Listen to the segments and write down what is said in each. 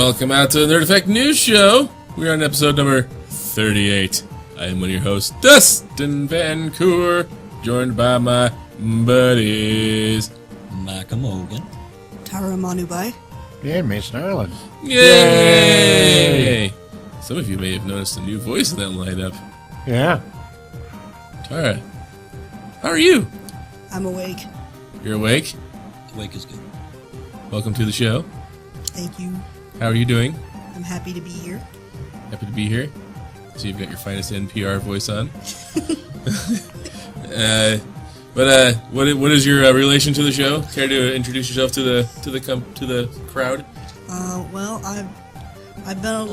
Welcome out to the Nerd Effect News Show. We're on episode number 38. I am one of your hosts, Dustin Vancouver, joined by my buddies, Micah Mogan, Tara Manubai, and Mason Ireland. Yay! Some of you may have noticed a new voice in that lineup. Yeah. Tara, how are you? I'm awake. You're awake? Wake is good. Welcome to the show. Thank you. How are you doing? I'm happy to be here. Happy to be here. So you've got your finest NPR voice on. What is your relation to the show? Care to introduce yourself to the crowd? Well, I've been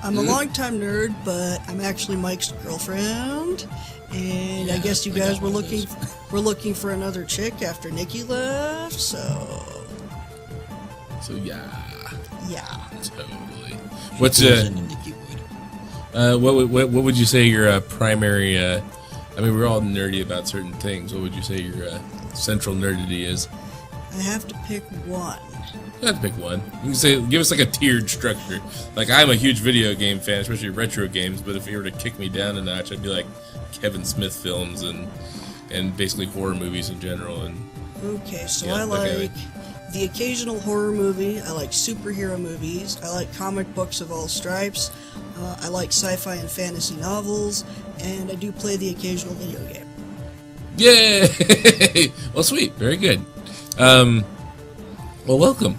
I'm a long-time nerd, but I'm actually Mike's girlfriend. And Yeah, I guess you I guys got were one of looking for another chick after Nikki left. So Yeah, yeah. totally. What would you say your primary? I mean, we're all nerdy about certain things. What would you say your central nerdity is? I have to pick one. You have to pick one. You can say, give us like a tiered structure. Like, I'm a huge video game fan, especially retro games. But if you were to kick me down a notch, I'd be like Kevin Smith films and basically horror movies in general. And Okay, so Yeah, I okay. like the occasional horror movie. I like superhero movies. I like comic books of all stripes. I like sci-fi and fantasy novels, and I do play the occasional video game. yay! Well, sweet, very good. Well, welcome.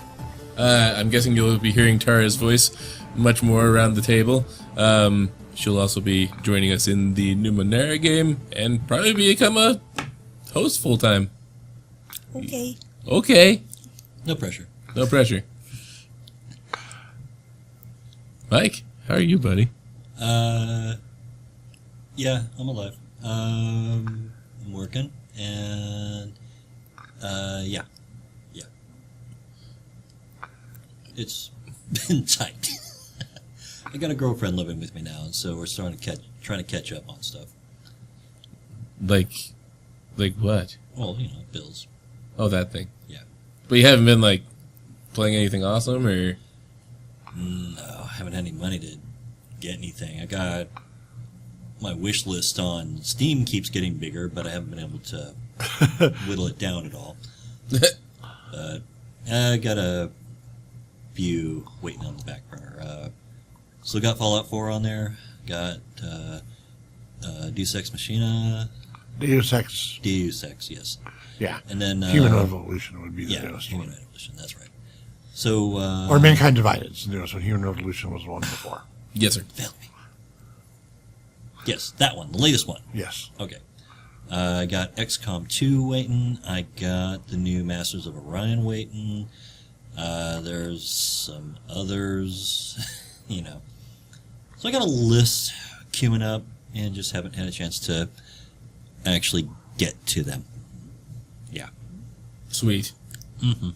I'm guessing you'll be hearing Tara's voice much more around the table. She'll also be joining us in the Numenera game and probably become a host full time. Okay. Okay, No pressure. no pressure. Mike, how are you, buddy? Yeah, I'm alive. I'm working, and yeah. It's been tight. I got a girlfriend living with me now, and so we're trying to catch up on stuff. Like what? Well, bills. Oh, that thing. Yeah. But you haven't been like playing anything awesome, or No, I haven't had any money to get anything. I got my wish list on Steam keeps getting bigger, but I haven't been able to whittle it down at all. But I got a few waiting on the back burner. Still got Fallout 4 on there. Got Deus Ex Machina. Deus Ex. Deus Ex, yes. Yeah. And then Human Revolution would be the yeah, newest Human one. Revolution. That's right. So Or Mankind Divided. So there was when Human Revolution was the one before. yes, sir. failed me. Yes, that one, the latest one. Yes. Okay. I got XCOM 2 waiting. I got the new Masters of Orion waiting. There's some others, So I got a list queuing up and just haven't had a chance to actually get to them. Yeah. Sweet. Mm-hmm.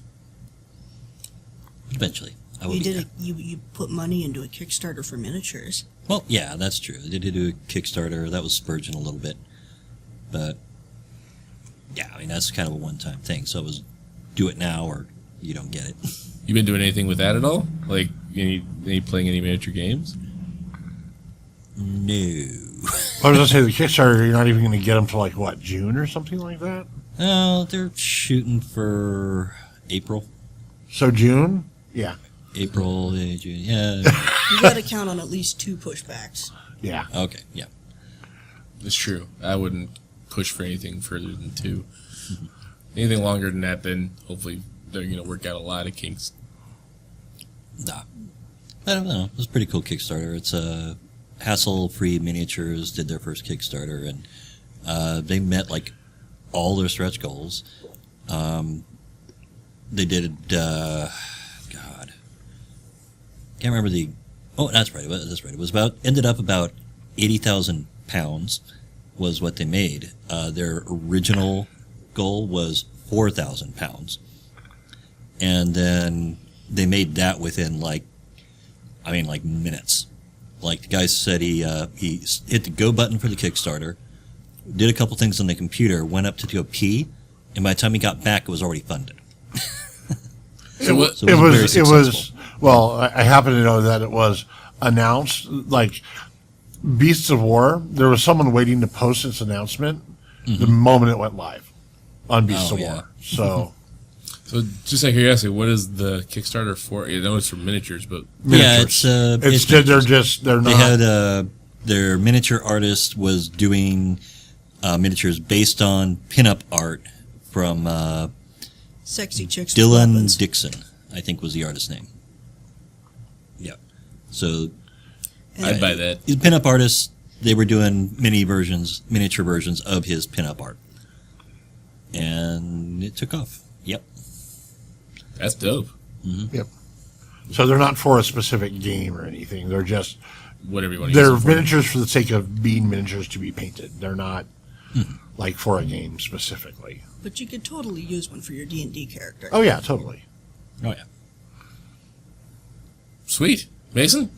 Eventually. I will You be did there. you put money into a Kickstarter for miniatures. Well, yeah, that's true. They did do a Kickstarter. That was spurging a little bit. But, yeah, I mean, that's kind of a one-time thing. So it was do it now or you don't get it. You been doing anything with that at all? Like any playing any miniature games? No. I was going to say, the Kickstarter, you're not even going to get them till, like, what, June or something like that? They're shooting for April. So June? Yeah. April, June, yeah. You got to count on at least 2 pushbacks. Yeah. Okay, yeah. It's true. I wouldn't push for anything further than 2. Anything longer than that, then hopefully they're going to work out a lot of kinks. Nah. I don't know. It was a pretty cool Kickstarter. It's Hassle-Free Miniatures did their first Kickstarter, and they met, like, all their stretch goals. They did, God. Can't remember the... Oh, that's right. It was ended up about 80,000 pounds was what they made. Their original goal was 4,000 pounds. And then they made that within like minutes. Like the guy said he hit the go button for the Kickstarter, did a couple things on the computer, went up to go pee, and by the time he got back, it was already funded. So what? So it was very it was successful. Well, I happen to know that it was announced, like Beasts of War. There was someone waiting to post its announcement the moment it went live on Beasts Oh, of yeah. War. So So, just out of curiosity, what is the Kickstarter for? I know it's for miniatures, but Yeah, miniatures. it's they're They not. had their miniature artist was doing miniatures based on pinup art from Sexy chicks. with Dylan weapons. Dixon, I think was the artist's name. Yeah. So I'd buy that. he's a pinup artist. They were doing miniature versions of his pinup art. And it took off. Yep. That's dope. Yep. So they're not for a specific game or anything. They're just Whatever you want to use they're it for. miniatures for the sake of being miniatures to be painted. They're not like for a game specifically. But you could totally use one for your D&D character. Oh yeah, totally. Oh, yeah. Sweet. Mason?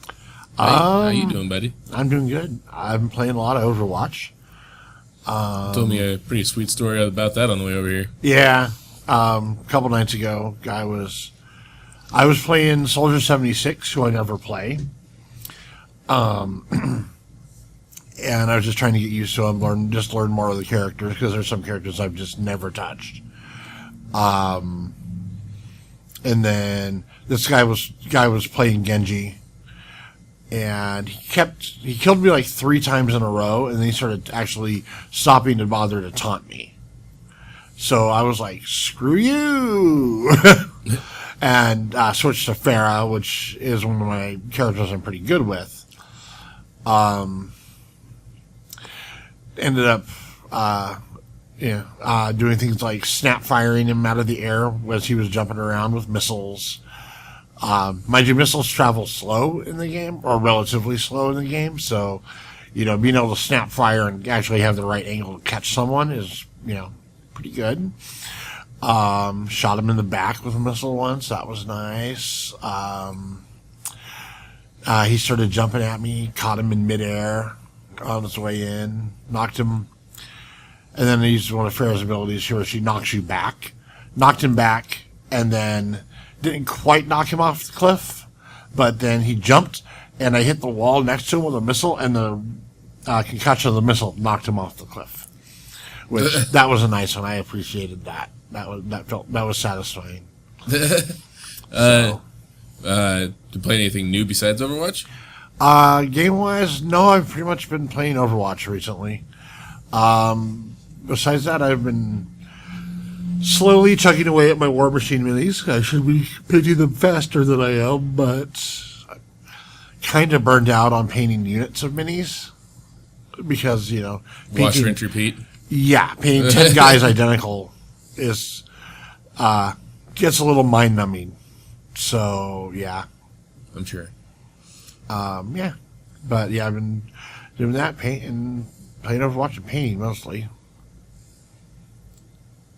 How you doing, buddy? I'm doing good. I've been playing a lot of Overwatch. Told me a pretty sweet story about that on the way over here. Yeah, a couple nights ago, I was playing Soldier 76, who I never play. And I was just trying to get used to him, learn more of the characters, because there's some characters I've just never touched. And then this guy was playing Genji, and he killed me like 3 times in a row, and then he started actually stopping to bother to taunt me. So I was like, screw you! And switched to Pharah, which is one of my characters I'm pretty good with. Ended up doing things like snap firing him out of the air as he was jumping around with missiles. Mind you, missiles travel slow in the game, or relatively slow in the game, so, being able to snap fire and actually have the right angle to catch someone is, pretty good. Shot him in the back with a missile once. That was nice. He started jumping at me, caught him in midair on his way in, knocked him, and then he used one of Pharah's abilities where she knocks you back. Knocked him back, and then didn't quite knock him off the cliff, but then he jumped, and I hit the wall next to him with a missile, and the concussion of the missile knocked him off the cliff. Which, that was a nice one. I appreciated that. That was satisfying. To play anything new besides Overwatch? Game-wise, no, I've pretty much been playing Overwatch recently. Besides that, I've been slowly chugging away at my War Machine minis. I should be painting them faster than I am, but kind of burned out on painting units of minis. Because, Wash, rinse, repeat? Yeah, painting 10 guys identical is gets a little mind-numbing. So, yeah. I'm sure. Yeah. But, yeah, I've been doing that, playing Overwatch and painting mostly.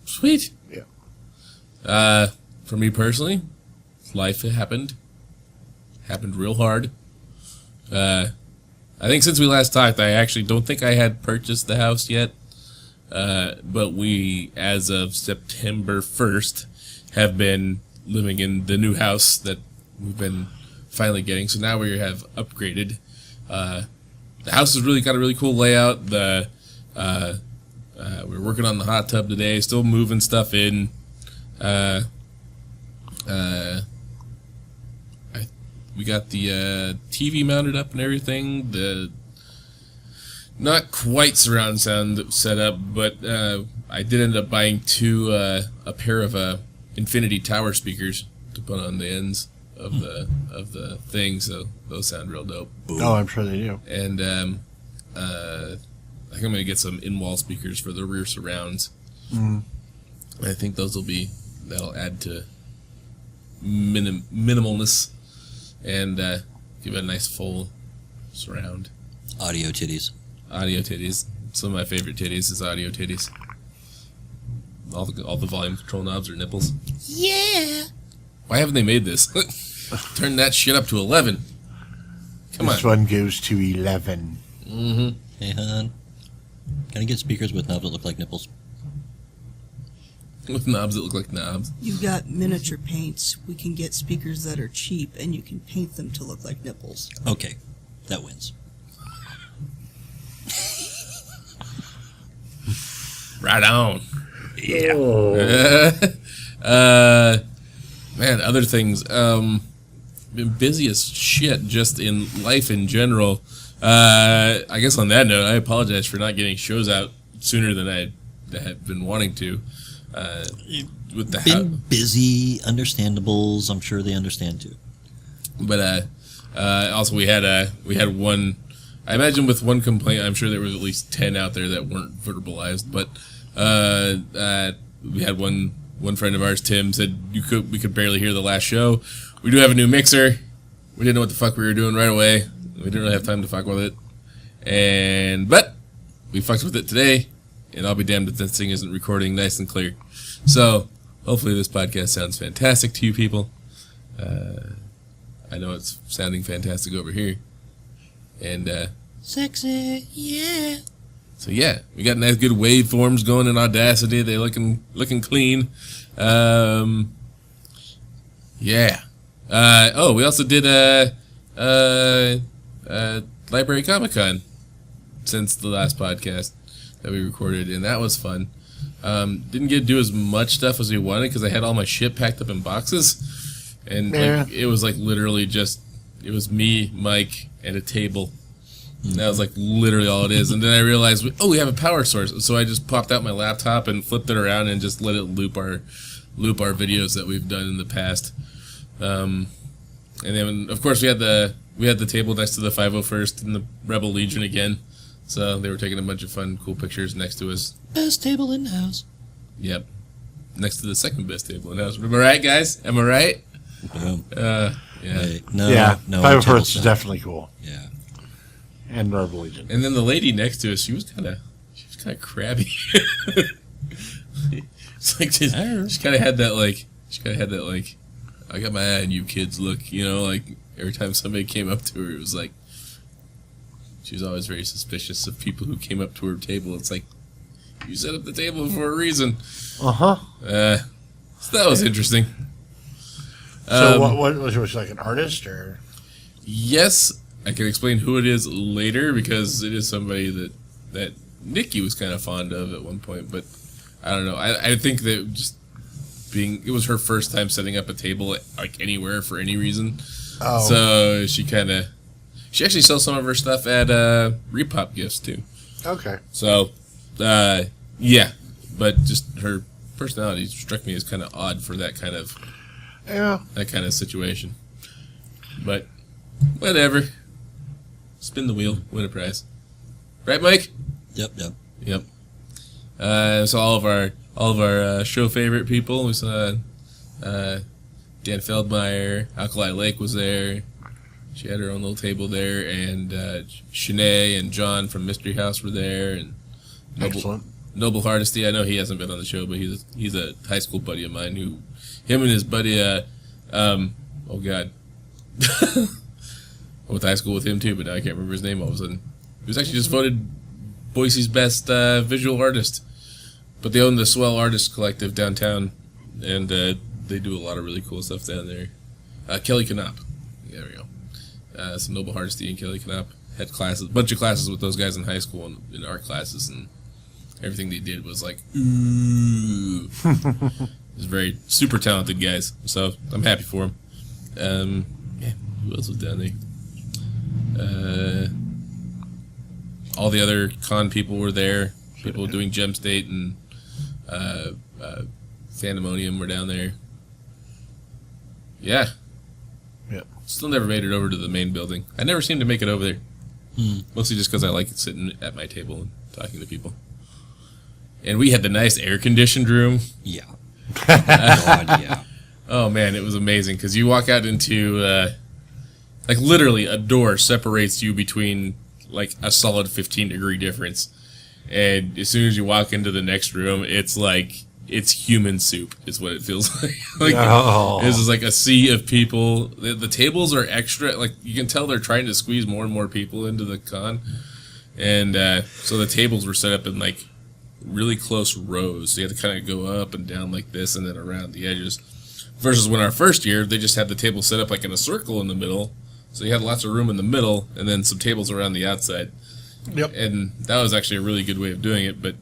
Sweet. Yeah. For me personally, life happened real hard. I think since we last talked, I actually don't think I had purchased the house yet. But we, as of September 1st, have been living in the new house that we've been finally getting. So now we have upgraded. The house has really got a really cool layout. We're working on the hot tub today, still moving stuff in. We got the TV mounted up and everything. The not quite surround sound set up, but I did end up buying a pair of Infinity Tower speakers to put on the ends of the thing, so those sound real dope. Oh, I'm sure they do. And I think I'm gonna get some in-wall speakers for the rear surrounds. I think that'll add to minimalness and give it a nice full surround. Audio titties. Audio titties. Some of my favorite titties is audio titties. All the volume control knobs are nipples. Yeah. Why haven't they made this? Turn that shit up to 11. Come This on. one goes to 11. Hey, hon. Can I get speakers with knobs that look like nipples? with knobs that look like knobs. You've got miniature paints. We can get speakers that are cheap, and you can paint them to look like nipples. Okay, that wins. Right on. Yeah. Man, other things. Been busy as shit just in life in general. I guess on that note, I apologize for not getting shows out sooner than I had been wanting to. With the Been busy, understandables. I'm sure they understand too. But also we had one. I imagine with one complaint, I'm sure there was at least 10 out there that weren't verbalized. But we had one friend of ours, Tim, said we could barely hear the last show. We do have a new mixer. We didn't know what the fuck we were doing right away. We didn't really have time to fuck with it. But we fucked with it today, and I'll be damned if this thing isn't recording nice and clear. So hopefully this podcast sounds fantastic to you people. I know it's sounding fantastic over here. And Sexy, yeah. so yeah, we got nice good waveforms going in Audacity. They're looking clean. Yeah. We also did Library Comic Con since the last podcast that we recorded, and that was fun. Didn't get to do as much stuff as we wanted because I had all my shit packed up in boxes, and like, it was like literally just it was me, Mike, and a table. And that was like literally all it is. And then I realized, we have a power source, so I just popped out my laptop and flipped it around and just let it loop our videos that we've done in the past. And then of course we had the table next to the 501st and the Rebel Legion again. So they were taking a bunch of fun, cool pictures next to us. Best table in the house. Yep. Next to the second best table in the house. Am I right, guys? Am I right? Yeah. Yeah. No. 501st is definitely cool. Yeah. And Rebel Legion. And then the lady next to us, she was kind of crabby. It's like she kind of had that like I got my eye on you kids look, like every time somebody came up to her, it was like she was always very suspicious of people who came up to her table. It's like you set up the table for a reason. Uh-huh. So that was interesting. So what was she like an artist or? Yes, I can explain who it is later because it is somebody that Nikki was kind of fond of at one point, but I don't know. I think that just it was her first time setting up a table like anywhere for any reason. Oh. So she actually sells some of her stuff at Repop Gifts too. Okay. So, yeah, but just her personality struck me as kind of odd for that kind of situation. But whatever. Spin the wheel, win a prize. Right, Mike? Yep. So all of our show favorite people. We saw Dan Feldmeyer, Alkali Lake was there. She had her own little table there, and Shanae and John from Mystery House were there, and Noble Hardesty. I know he hasn't been on the show, but he's a high school buddy of mine. Him and his buddy, oh god, I went to high school with him too, but now I can't remember his name all of a sudden. He was actually just voted Boise's best visual artist. But they own the Swell Artist Collective downtown, and they do a lot of really cool stuff down there. Kelly Knopp. There we go. Some Noble Hardesty and Kelly Knopp had a bunch of classes with those guys in high school and in art classes, and everything they did was like, ooh. It was very super talented guys, so I'm happy for them. Yeah, who else was down there? All the other con people were there. People doing Gem State and Fandemonium were down there. Yeah. Yep. Still never made it over to the main building. I never seem to make it over there. Mostly just because I like sitting at my table and talking to people. And we had the nice air-conditioned room. Yeah. God, yeah. Oh, man, it was amazing. Because you walk out into, like, literally a door separates you between, like, a solid 15-degree difference. And as soon as you walk into the next room, it's like, it's human soup is what it feels like. This is like a sea of people. The tables are extra. Like, you can tell they're trying to squeeze more and more people into the con. And so the tables were set up in, like, really close rows. So you had to kind of go up and down like this and then around the edges. Versus when our first year, they just had the table set up like in a circle in the middle. So you had lots of room in the middle and then some tables around the outside. Yep. And that was actually a really good way of doing it. But,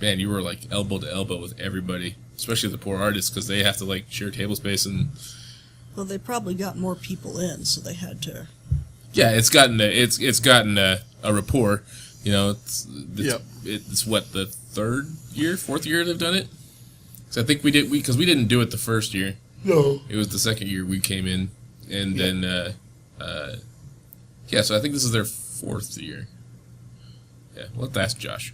man, you were like elbow to elbow with everybody, especially the poor artists, because they have to like share table space. And Well, they probably got more people in, so they had to. yeah, it's gotten a rapport. You know, it's what, the fourth year they've done it. So I think we didn't do it the first year. No. It was the second year we came in, and then so I think this is their fourth year. Yeah, we'll have to ask Josh.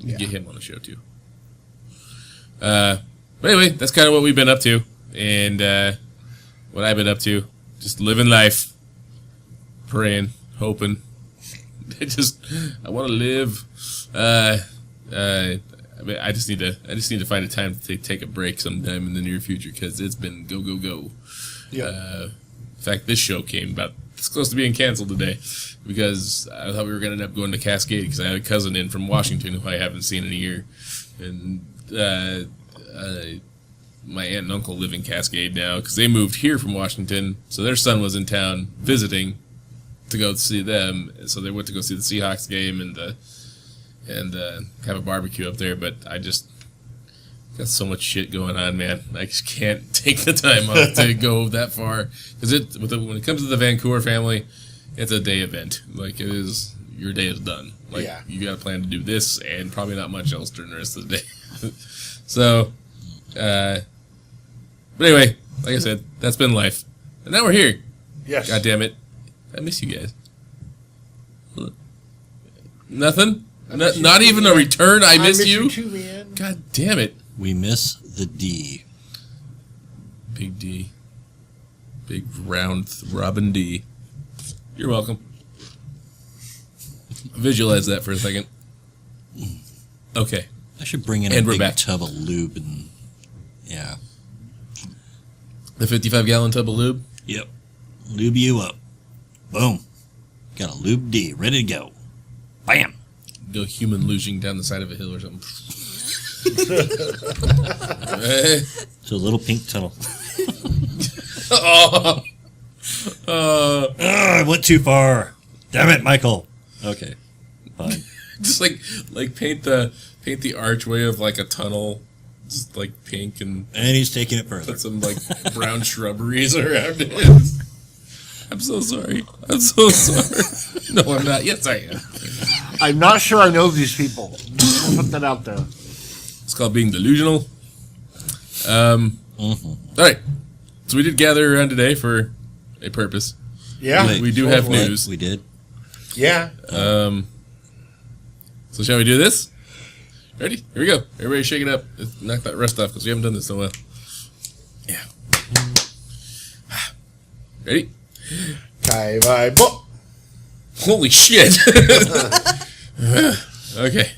We can get him on the show too. But anyway, that's kind of what we've been up to, and what I've been up to, just living life, praying, hoping. I want to live. I just need to find a time to take a break sometime in the near future because it's been go go go. Yeah. In fact, this show came about this close to being canceled today because I thought we were going to end up going to Cascade because I had a cousin in from Washington who I haven't seen in a year, and my aunt and uncle live in Cascade now because they moved here from Washington, so their son was in town visiting to go see them, so they went to go see the Seahawks game and have a barbecue up there. But I just got so much shit going on, man. I just can't take the time off to go that far because when it comes to the Vancouver family, it's a day event. Like it is, your day is done. Like you got to plan to do this and probably not much else during the rest of the day. So, but anyway, like I said, that's been life, and now we're here. Yes. God damn it. I miss you guys. Nothing? Not even a return? I miss you? Too, man. God damn it. We miss the D. Big D. Big round Robin D. You're welcome. Visualize that for a second. Okay. I should bring in And a we're big back. tub of lube and yeah. The 55-gallon tub of lube? Yep. Lube you up. Boom. Got a lube D ready to go. Bam. Go human luging down the side of a hill or something. So a little pink tunnel. I went too far. Damn it, Michael. Okay. Fine. Just like paint the archway of like a tunnel, just like pink, and And he's taking it further. put some like brown shrubberies around it. I'm so sorry. I'm so sorry. No, I'm not. Yes, I am. I'm not sure I know these people. I'll put that out there. It's called being delusional. All right. So we did gather around today for a purpose. Yeah. Wait, We do have news. We did. Yeah. So shall we do this? Ready? Here we go. Everybody shake it up. Let's knock that rust off because we haven't done this in a while. Yeah. Ready? Kai Vai Bo. Holy shit. Okay.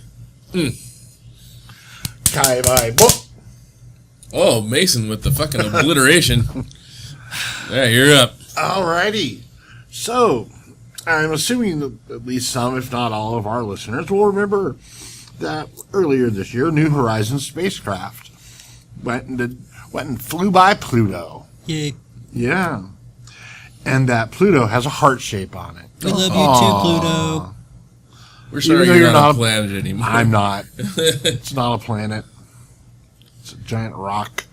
Kai Vai Bo. Oh, Mason with the fucking obliteration. Yeah, you're up. Alrighty. So, I'm assuming that at least some, if not all, of our listeners will remember that earlier this year, New Horizons spacecraft went and flew by Pluto. Yay. Yeah. And that Pluto has a heart shape on it. We love you too, Pluto. We're sorry though you're you're not not a planet anymore. I'm not. It's not a planet. It's a giant rock.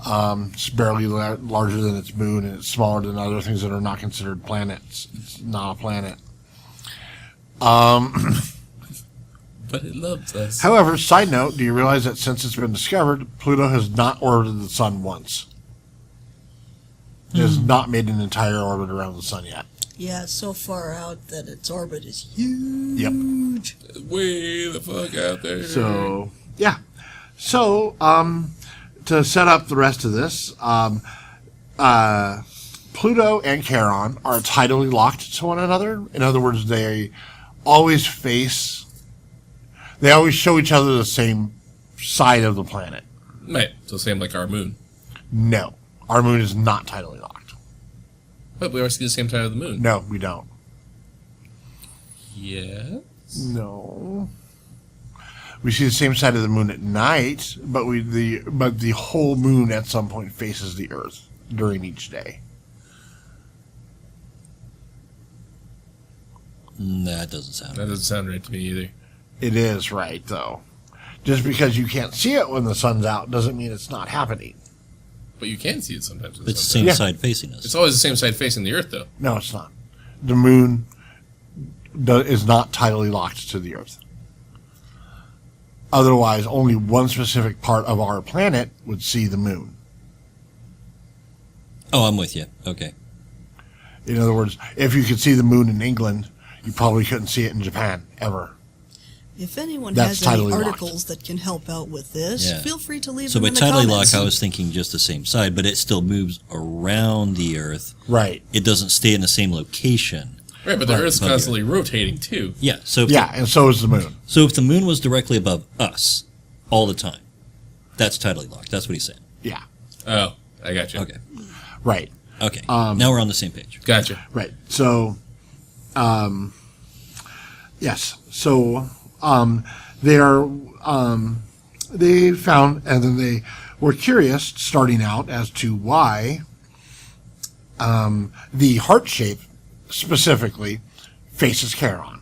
It's barely larger than its moon, and it's smaller than other things that are not considered planets. It's not a planet. But it loves us. However, side note, do you realize that since it's been discovered, Pluto has not orbited the sun once? It has not made an entire orbit around the sun yet. Yeah, it's so far out that its orbit is huge. Yep. Way the fuck out there. So, yeah. So, to set up the rest of this, Pluto and Charon are tidally locked to one another. In other words, they always show each other the same side of the planet. Right. So same like our moon. No. Our moon is not tidally locked. But we always see the same side of the moon. No, we don't. Yeah. No. We see the same side of the moon at night, but the whole moon at some point faces the Earth during each day. That doesn't sound That right. doesn't sound right to me either. It is right, though. Just because you can't see it when the sun's out doesn't mean it's not happening. But you can see it sometimes. It's the same Yeah. side facing us. It's always the same side facing the Earth, though. No, it's not. The moon is not tidally locked to the Earth. Otherwise, only one specific part of our planet would see the moon. Oh, I'm with you. Okay. In other words, if you could see the moon in England, you probably couldn't see it in Japan, ever. If anyone That's has any tidally locked. articles that can help out with this, Yeah. feel free to leave So them by in the tidally comments. lock, I was thinking just the same side, but it still moves around the Earth. Right. It doesn't stay in the same location. Right, but the Right, Earth's above the constantly rotating, too. Yeah. So if Yeah, and so is the moon. so if the moon was directly above us all the time, that's tidally locked. That's what he's saying. Yeah, Oh, I got you. Okay. right. Okay. Now we're on the same page. Gotcha. Right. So, yes. So, they are, they found, and then they were curious starting out as to why, the heart shape specifically faces Charon.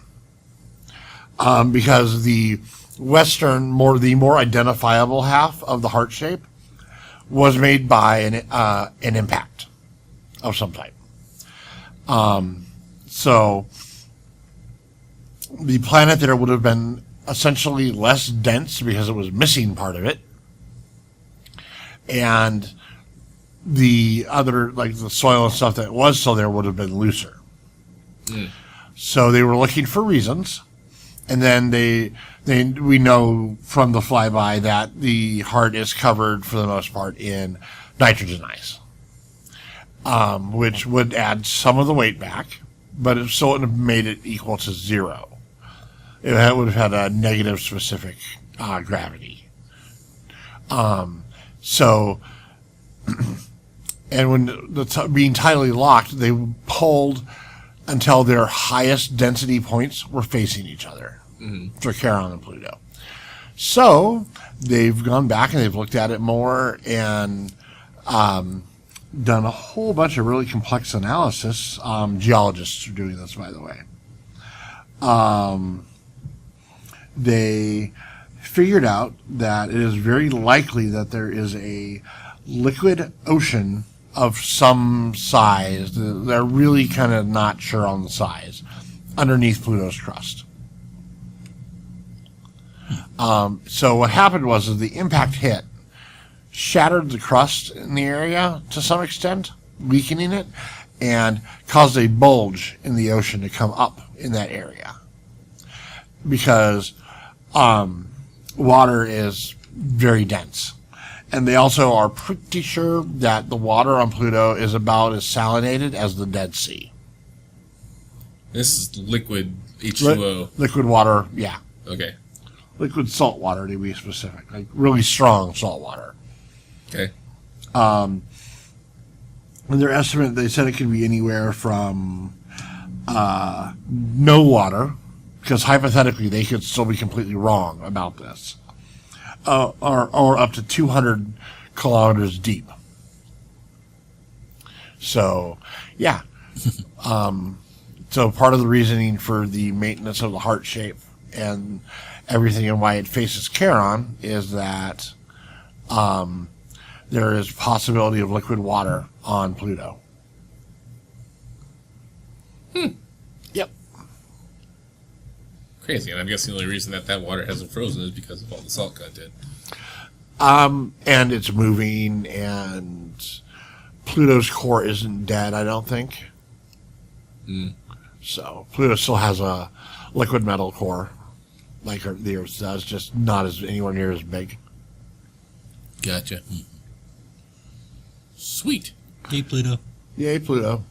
Because the western, the more identifiable half of the heart shape was made by an impact of some type. So the planet there would have been essentially less dense because it was missing part of it. And the other, like the soil and stuff that was still there would have been looser. So they were looking for reasons. And then we know from the flyby that the heart is covered for the most part in nitrogen ice. Which would add some of the weight back, but it still wouldn't have made it equal to zero. It would have had a negative specific gravity. So, and when being tidally locked, they pulled until their highest density points were facing each other for Charon and Pluto. So they've gone back and they've looked at it more and done a whole bunch of really complex analysis. Geologists are doing this, by the way. They figured out that it is very likely that there is a liquid ocean of some size. They're really kind of not sure on the size underneath Pluto's crust. So what happened was the impact hit, shattered the crust in the area to some extent, weakening it, and caused a bulge in the ocean to come up in that area. Because water is very dense. And they also are pretty sure that the water on Pluto is about as salinated as the Dead Sea. This is liquid H2O. Liquid water, yeah. Okay. Liquid salt water, to be specific. Like really strong salt water. Okay. In their estimate, they said it could be anywhere from no water, because hypothetically they could still be completely wrong about this, or up to 200 kilometers deep. So, yeah. So part of the reasoning for the maintenance of the heart shape and everything and why it faces Charon is that there is possibility of liquid water on Pluto. Yep. Crazy. And I'm guessing the only reason that water hasn't frozen is because of all the salt content. And it's moving, and Pluto's core isn't dead, I don't think. So Pluto still has a liquid metal core, like the Earth does, just not as anywhere near as big. Gotcha. Sweet. Hey, Pluto. Yay, Pluto.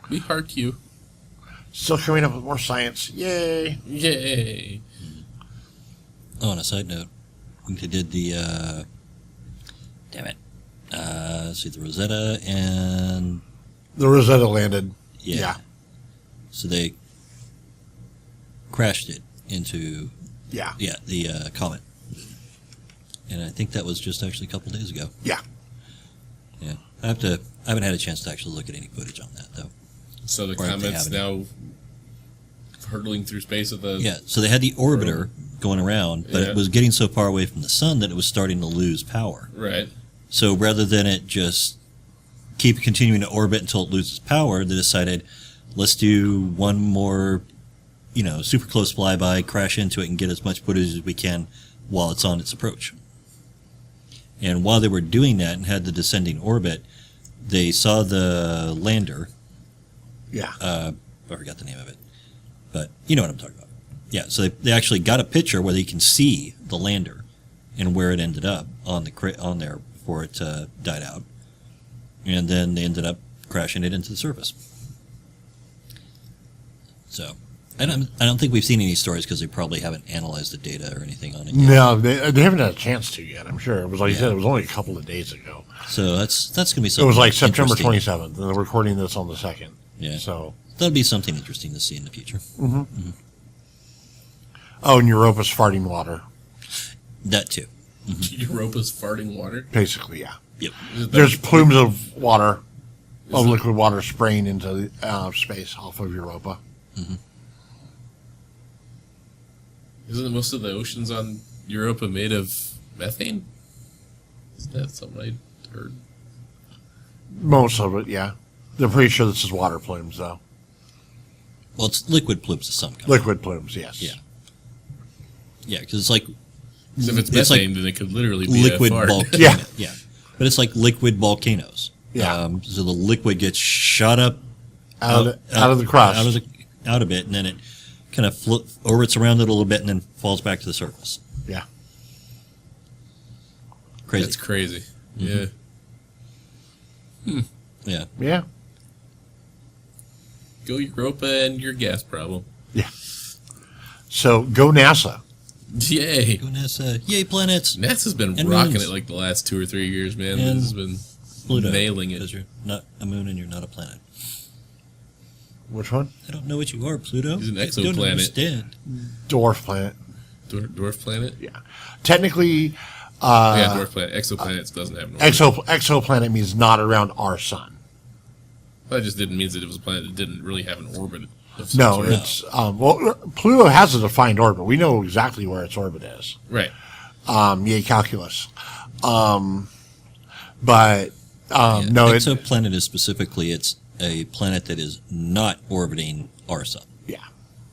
We heart you. Still coming up with more science. Yay. Yay. Oh, on a side note, we did the, damn it. Let's see, the Rosetta and, The Rosetta landed. yeah. So they crashed it into, Yeah. the comet. And I think that was just actually a couple days ago. Yeah. Yeah. I haven't had a chance to actually look at any footage on that, though. So the Or if they comet's have now hurtling through space with the... Yeah, so they had the orbiter going around, but Yeah. it was getting so far away from the sun that it was starting to lose power. Right. So rather than it just keep continuing to orbit until it loses power, they decided, let's do one more, super close flyby, crash into it, and get as much footage as we can while it's on its approach. And while they were doing that and had the descending orbit, they saw the lander. Yeah. I forgot the name of it, but you know what I'm talking about. Yeah, so they actually got a picture where they can see the lander and where it ended up on there before it died out, and then they ended up crashing it into the surface. So, I don't think we've seen any stories because they probably haven't analyzed the data or anything on it yet. No, they haven't had a chance to yet, I'm sure. It was like you Yeah. said, it was only a couple of days ago. So that's going to be It something. was like September interesting. 27th, and we're recording this on the 2nd. Yeah. So, That'll be something interesting to see in the future. oh, and Europa's farting water. That too. Europa's farting water. Basically, yeah. Yep. There's plumes of water, of liquid water spraying into space off of Europa. Isn't most of the oceans on Europa made of methane? Isn't that something I heard? Most of it, yeah. They're pretty sure this is water plumes, though. Well, it's liquid plumes of some kind. Liquid plumes, yes. Yeah. Yeah, because it's like 'Cause if it's It's like methane, then it could literally be liquid a fart. volcanoes. Yeah. Yeah. But it's like liquid volcanoes. Yeah. So the liquid gets shot up Out of the crust. out of it, and then it kind of orbits around it a little bit and then falls back to the surface. Yeah. Crazy. That's crazy. Mm-hmm. Yeah. Yeah. Yeah. Go Europa and your gas problem. So, go NASA. Yay. Go NASA. Yay, planets. NASA's been And rocking moons. it like the last 2 or 3 years, man. And This has been Pluto. nailing Because it. you're not a moon and you're not a planet. Which one? I don't know what you are, Pluto. He's an I don't exoplanet. understand. Dwarf planet. Dwarf planet? Technically, Yeah, dwarf planet. Exoplanets doesn't have an orbit. exoplanet means not around our sun. That just didn't mean that it was a planet that didn't really have an orbit. Of some No, sort. it's well, Pluto has a defined orbit. We know exactly where its orbit is. Right. Yay, calculus. But Yeah, no, exoplanet is specifically, it's a planet that is not orbiting our sun. yeah.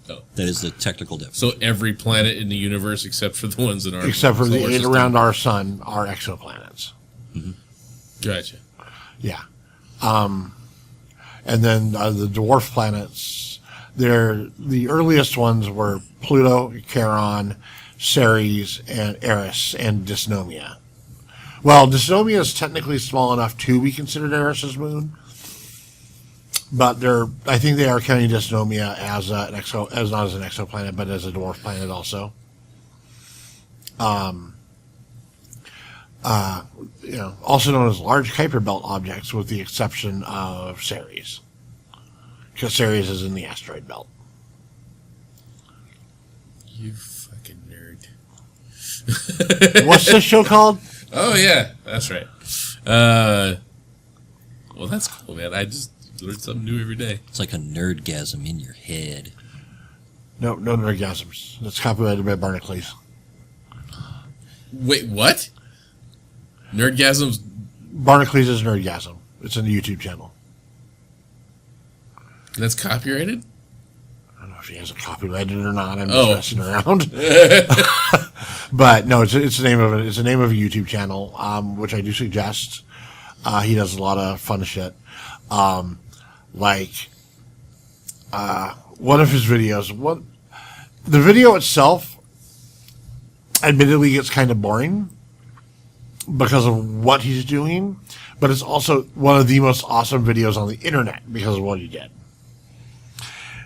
Oh. That is the technical difference. So every planet in the universe except for the ones in our Except for the solar eight system. around our sun are exoplanets. Gotcha. Yeah. And then the dwarf planets, the earliest ones were Pluto, Charon, Ceres, and Eris, and Dysnomia. Well, Dysnomia is technically small enough to be considered Eris's moon, but I think they are counting Dysnomia as not as an exoplanet, but as a dwarf planet also. Also known as large Kuiper Belt objects, with the exception of Ceres, because Ceres is in the asteroid belt. You fucking nerd. What's this show called? Oh yeah, that's right. Well, that's cool, man. I just learn something new every day. It's like a nerdgasm in your head. No Nerdgasms. It's copyrighted by Barnacles. Wait, what? Nerdgasms? Barnacles is Nerdgasm. It's in the YouTube channel. That's copyrighted? I don't know if he has it copyrighted or not. I'm Oh. just messing around. But no, it's the name of it. It's the name of a YouTube channel, which I do suggest. He does a lot of fun shit. One of his videos. The video itself, admittedly, gets kind of boring because of what he's doing, but it's also one of the most awesome videos on the internet because of what he did.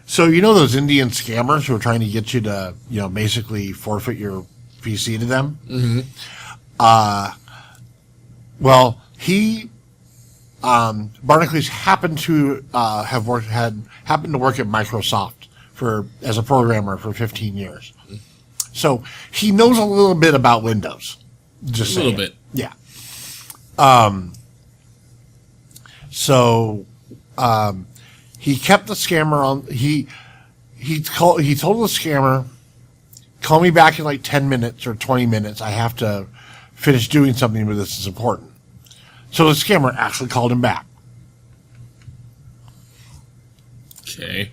So you know those Indian scammers who are trying to get you to, basically forfeit your PC to them? Mm-hmm. Well, he, Barnacles happened to happened to work at Microsoft as a programmer for 15 years. So he knows a little bit about Windows. Just A little saying. bit. Yeah. So he kept the scammer on. He told the scammer, "Call me back in like 10 minutes or 20 minutes. I have to finish doing something, but this is important." So the scammer actually called him back. Okay.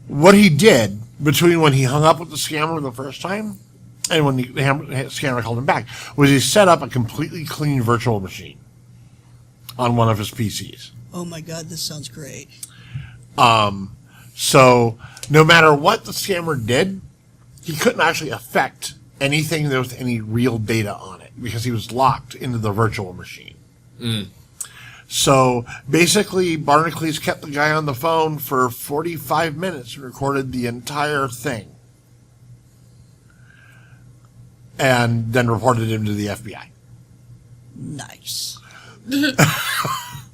What he did between when he hung up with the scammer the first time and when the scammer called him back was he set up a completely clean virtual machine on one of his PCs. Oh my god, this sounds great. So no matter what the scammer did, he couldn't actually affect anything that was any real data on it because he was locked into the virtual machine. So basically, Barnacules kept the guy on the phone for 45 minutes and recorded the entire thing. And then reported him to the FBI. Nice. That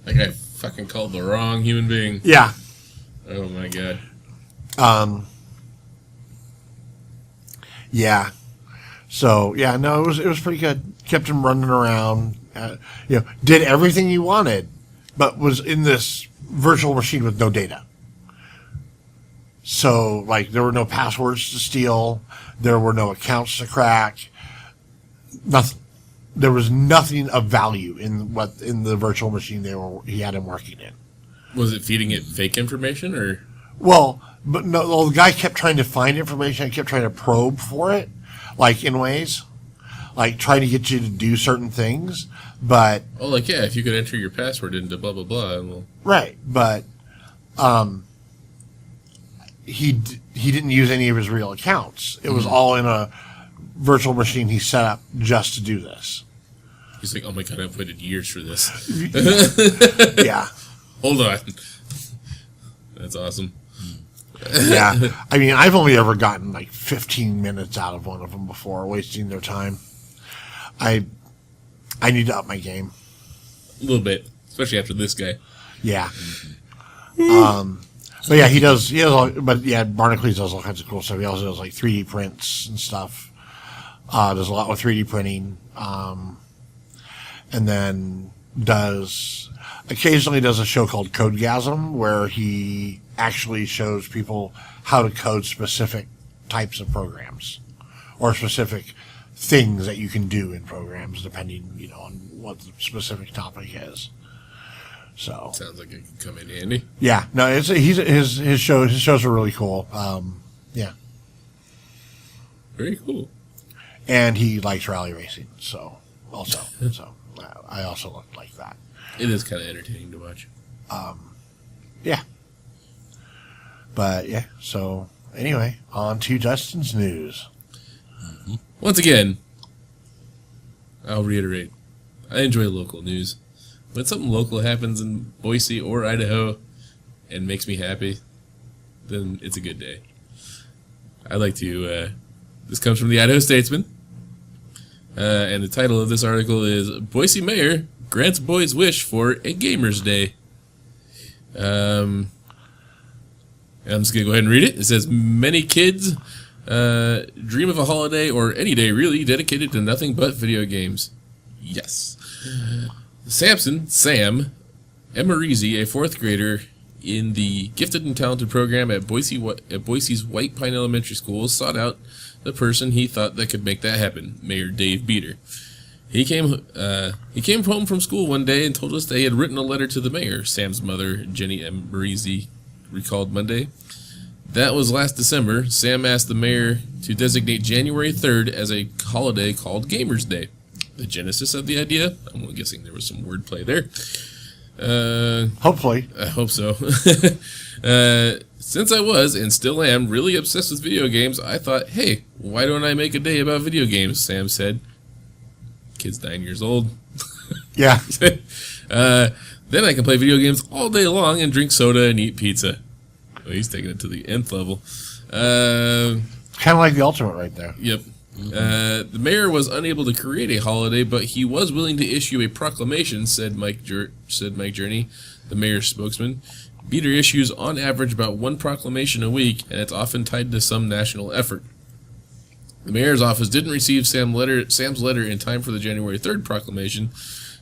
guy fucking called the wrong human being. Yeah. Oh my god. Yeah. So yeah, no, it was pretty good. Kept him running around. Did everything he wanted, but was in this virtual machine with no data. So like, there were no passwords to steal. There were no accounts to crack. Nothing. There was nothing of value in the virtual machine he had him working in. Was it feeding it fake information or? Well, but no, well, the guy kept trying to find information. I kept trying to probe for it, like in ways, like trying to get you to do certain things. But Oh, like yeah, if you could enter your password into blah blah blah, and well, right, but he didn't use any of his real accounts. It was all in a virtual machine he set up just to do this. he's like, oh my god, I've waited years for this. Yeah. Hold on. That's awesome. Yeah. I mean, I've only ever gotten like 15 minutes out of one of them before, wasting their time. I need to up my game. A little bit, especially after this guy. Yeah. But yeah, he does but yeah, Barnacules does all kinds of cool stuff. He also does like 3D prints and stuff. Does a lot with 3D printing. And then occasionally does a show called Codegasm where he actually shows people how to code specific types of programs or specific things that you can do in programs depending, on what the specific topic is. So Sounds like it could come in handy. yeah, no, his shows are really cool. Yeah, Very cool. and he likes rally racing, so I also like that. It is kind of entertaining to watch. Yeah, but yeah. So anyway, on to Dustin's news. Once again, I'll reiterate, I enjoy local news. When something local happens in Boise or Idaho and makes me happy, then it's a good day. I'd like to, this comes from the Idaho Statesman, and the title of this article is Boise Mayor Grants Boy's Wish for a Gamer's Day. I'm just going to go ahead and read it. It says, many kids dream of a holiday or any day really dedicated to nothing but video games. Yes. Sam Emerizi, a fourth grader in the Gifted and Talented program at Boise's White Pine Elementary School, sought out the person he thought that could make that happen, Mayor Dave Beater. He came home from school one day and told us they had written a letter to the mayor. Sam's mother, Jenny Emerizi, recalled Monday. That was last December. Sam asked the mayor to designate January 3rd as a holiday called Gamers Day. The genesis of the idea? I'm guessing there was some wordplay there. Hopefully, I hope so. Since I was, and still am, really obsessed with video games, I thought, hey, why don't I make a day about video games, Sam said. Kid's 9 years old. yeah. Then I can play video games all day long and drink soda and eat pizza. Oh, he's taking it to the nth level. Kind of like the ultimate right there. Yep. The mayor was unable to create a holiday, but he was willing to issue a proclamation, said Mike Journey, the mayor's spokesman. Beater issues on average about one proclamation a week, and it's often tied to some national effort. The mayor's office didn't receive Sam's letter in time for the January 3rd proclamation.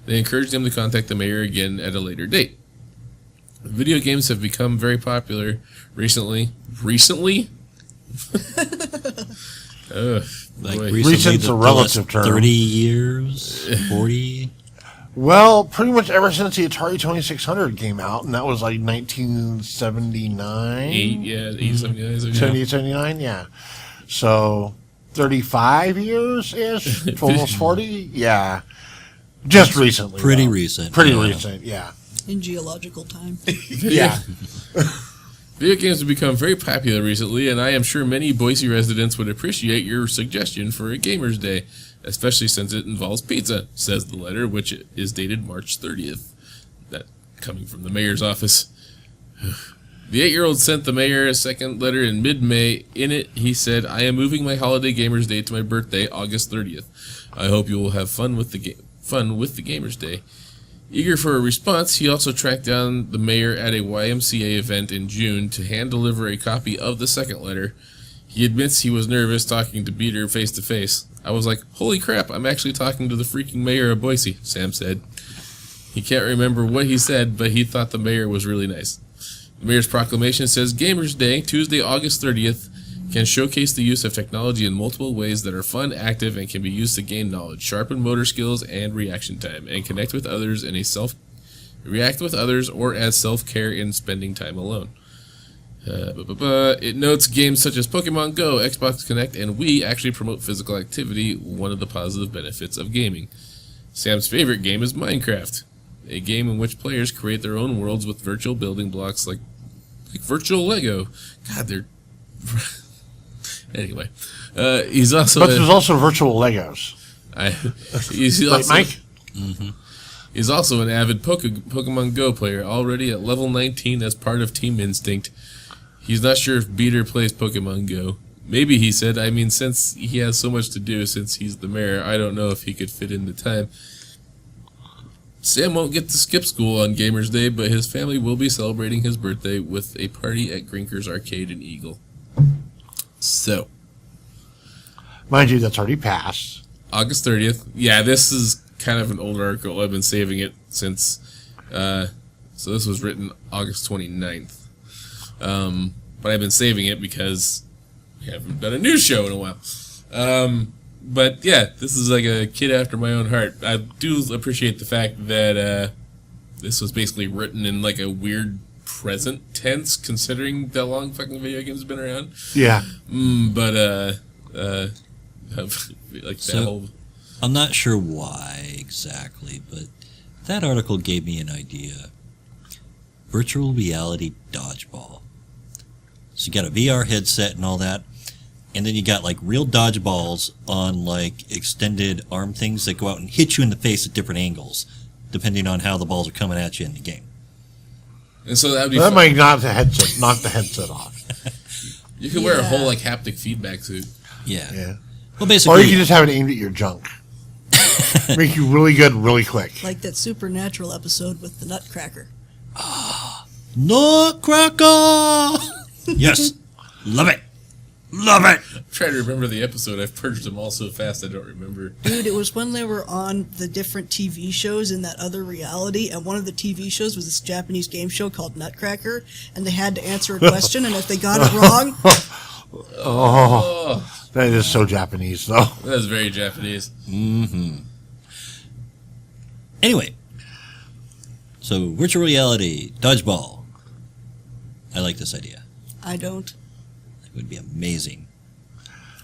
They encouraged him to contact the mayor again at a later date. Video games have become very popular recently. Recently? Like boy. recently, Recent's a relative term. 30 years, 40. Well, pretty much ever since the Atari 2600 came out, and that was like 1979? 79. 79, yeah. So, 35 years-ish? Almost 40? Yeah. Just recently. Pretty though. recent. Pretty yeah. recent, yeah. In geological time. Yeah. Video games have become very popular recently, and I am sure many Boise residents would appreciate your suggestion for a Gamers Day, especially since it involves pizza, says the letter, which is dated March 30th. That coming from the mayor's office. The 8-year-old sent the mayor a second letter in mid-May. In it, he said, "I am moving my holiday Gamers Day to my birthday, August 30th. I hope you will have fun with the Gamers Day." Eager for a response, he also tracked down the mayor at a YMCA event in June to hand-deliver a copy of the second letter. He admits he was nervous talking to Beater face-to-face. "I was like, holy crap, I'm actually talking to the freaking mayor of Boise," Sam said. He can't remember what he said, but he thought the mayor was really nice. The mayor's proclamation says, "Gamers Day, Tuesday, August 30th, can showcase the use of technology in multiple ways that are fun, active, and can be used to gain knowledge, sharpen motor skills and reaction time, and connect with others react with others or as self-care in spending time alone." It notes games such as Pokemon Go, Xbox Connect, and Wii actually promote physical activity, one of the positive benefits of gaming. Sam's favorite game is Minecraft, a game in which players create their own worlds with virtual building blocks like virtual Lego. God, they're... Anyway, he's also... But there's also virtual Legos. He's Like also, Mike? He's also an avid Pokemon Go player, already at level 19 as part of Team Instinct. He's not sure if Beater plays Pokemon Go. Maybe, he said, I mean, since he has so much to do since he's the mayor, I don't know if he could fit in the time. Sam won't get to skip school on Gamers Day, but his family will be celebrating his birthday with a party at Grinker's Arcade in Eagle. So, Mind you, that's already passed. August 30th. Yeah, this is kind of an old article. I've been saving it since... so this was written August 29th. But I've been saving it because we haven't done a news show in a while. But yeah, this is like a kid after my own heart. I do appreciate the fact that this was basically written in like a weird present tense, considering how long fucking video games have been around. Yeah. Like that So- whole... I'm not sure why exactly, but that article gave me an idea. Virtual reality dodgeball. So you got a VR headset and all that, and then you got like real dodgeballs on like extended arm things that go out and hit you in the face at different angles, depending on how the balls are coming at you in the game. And so that would be That fun. might knock the headset off. You could wear a Yeah. whole like haptic feedback suit. Yeah. Yeah. Well, Or basically, you can just have it aimed at your junk. Make you really good, really quick. Like that Supernatural episode with the Nutcracker. Nutcracker! Yes. Love it. Love it. I'm trying to remember the episode. I've purged them all so fast I don't remember. Dude, it was when they were on the different TV shows in that other reality, and one of the TV shows was this Japanese game show called Nutcracker, and they had to answer a question, and if they got it wrong, Oh, That is so Japanese, though. that's very Japanese. Anyway, so virtual reality, dodgeball. I like this idea. I don't. It would be amazing.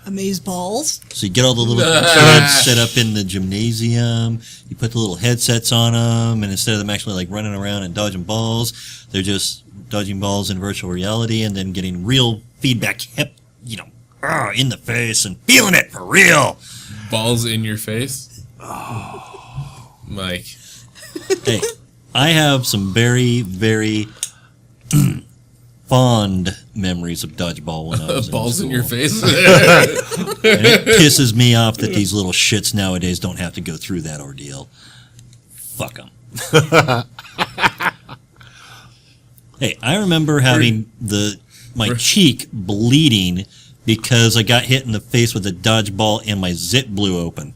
Amaze balls. So you get all the little kids set up in the gymnasium. You put the little headsets on them, and instead of them actually like running around and dodging balls, they're just dodging balls in virtual reality and then getting real feedback, in the face and feeling it for real. Balls in your face. Mike. Hey, I have some very, very fond memories of dodgeball when I was Balls in in your school. face. And it pisses me off that these little shits nowadays don't have to go through that ordeal. Fuck them. Hey, I remember having my cheek bleeding because I got hit in the face with a dodgeball and my zip blew open.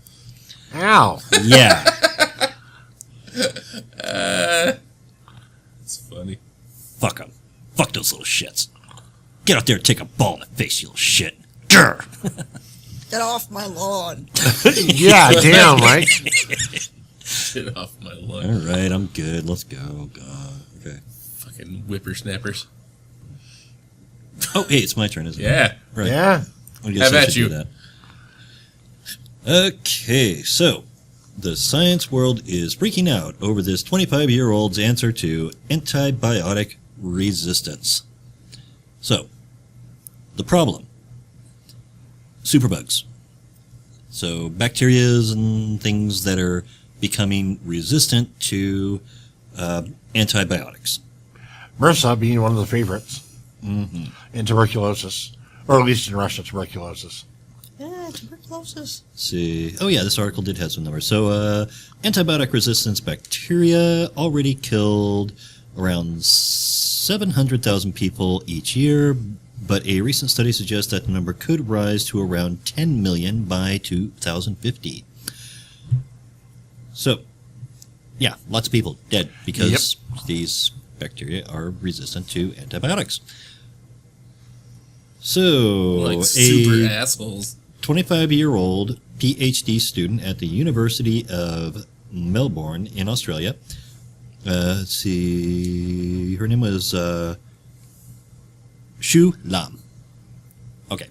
Ow. Yeah. It's funny. Fuck them. Fuck those little shits. Get out there and take a ball in the face, you little shit. Grr. Get off my lawn. Yeah, damn, right? Get off my All lawn. right, I'm good. Let's go. Okay. Fucking whippersnappers. Oh, hey, it's my turn, isn't it? Yeah. Right. Yeah. I guess Have I at should you. do that. Okay, so the science world is freaking out over this 25-year-old's answer to antibiotic resistance. So, the problem. Superbugs. So, bacterias and things that are becoming resistant to antibiotics. MRSA being one of the favorites. In tuberculosis. Or at least in Russia, tuberculosis. Yeah, tuberculosis. Let's see. Oh, yeah, this article did have some numbers. So, antibiotic resistance bacteria already killed around 700,000 people each year, but a recent study suggests that the number could rise to around 10 million by 2050. So, yeah, lots of people dead because these bacteria are resistant to antibiotics. So, Like super assholes. 25-year-old PhD student at the University of Melbourne in Australia. Let's see. Her name was Shu Lam. Okay.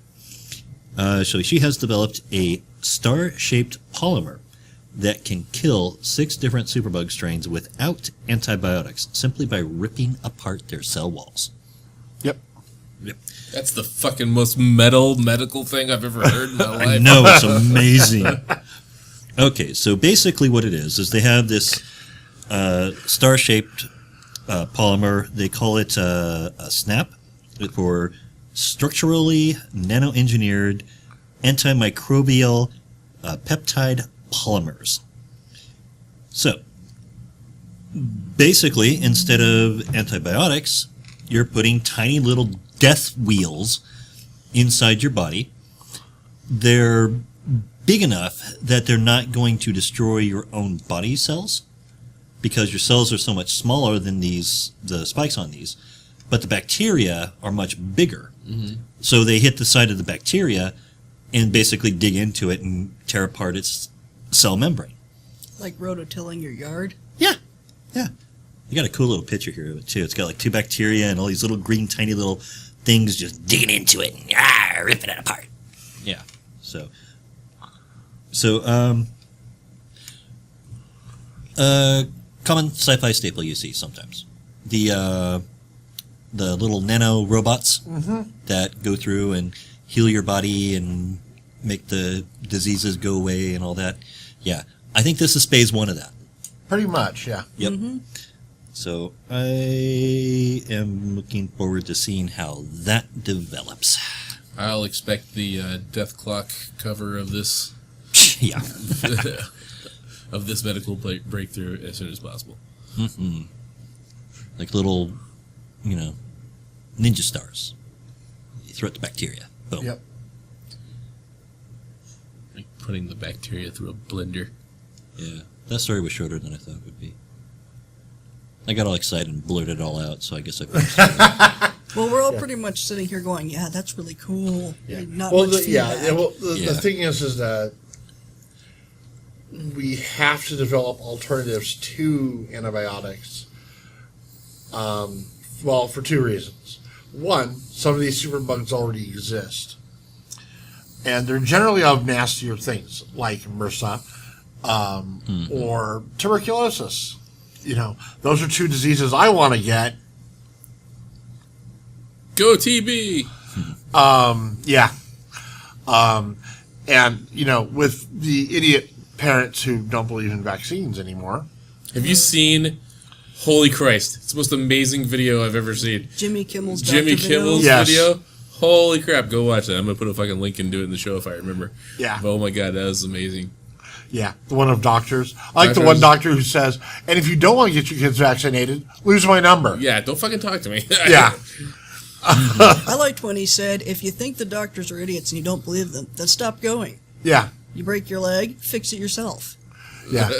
So she has developed a star-shaped polymer that can kill 6 different superbug strains without antibiotics, simply by ripping apart their cell walls. Yep. That's the fucking most medical thing I've ever heard in my life. I know, it's amazing. Okay, so basically what it is they have this star-shaped polymer. They call it a SNAP, for structurally nano-engineered antimicrobial peptide polymers. So, basically, instead of antibiotics, you're putting tiny little death wheels inside your body. They're big enough that they're not going to destroy your own body cells, because your cells are so much smaller than the spikes on these, but the bacteria are much bigger. Mm-hmm. So they hit the side of the bacteria and basically dig into it and tear apart its cell membrane. Like rototilling your yard. Yeah. You got a cool little picture here of it too. It's got like 2 bacteria and all these little green tiny little things just digging into it and ripping it apart. Yeah. So common sci-fi staple you see sometimes. The little nano robots that go through and heal your body and make the diseases go away and all that. Yeah. I think this is phase 1 of that. Pretty much, yeah. Yep. Mm-hmm. So I am looking forward to seeing how that develops. I'll expect the Death Clock cover of this Yeah. of this medical breakthrough as soon as possible. Mm-hmm. Like little, ninja stars. You throw it to bacteria. Boom. Yep. Like putting the bacteria through a blender. Yeah. That story was shorter than I thought it would be. I got all excited and blurted it all out, so I guess I finished it. Well, we're all pretty much sitting here going, yeah, that's really cool. Yeah. Not Well, much feedback. the thing is that we have to develop alternatives to antibiotics. For 2 reasons. One, some of these superbugs already exist, and they're generally of nastier things like MRSA or tuberculosis. Those are 2 diseases I want to get. Go TB! Yeah. And, with the idiot parents who don't believe in vaccines anymore. Have you seen... Holy Christ. It's the most amazing video I've ever seen. Jimmy Kimmel's Jimmy Dr. Kimmel's Video. Yes. video? Holy crap, go watch that. I'm going to put a fucking link and do it in the show if I remember. Yeah. But oh my god, that was amazing. Yeah, the one of doctors. I like the Doctors. one doctor who says, and if you don't want to get your kids vaccinated, lose my number. Yeah, don't fucking talk to me. Yeah. I liked when he said, if you think the doctors are idiots and you don't believe them, then stop going. Yeah. You break your leg, fix it yourself. Yeah.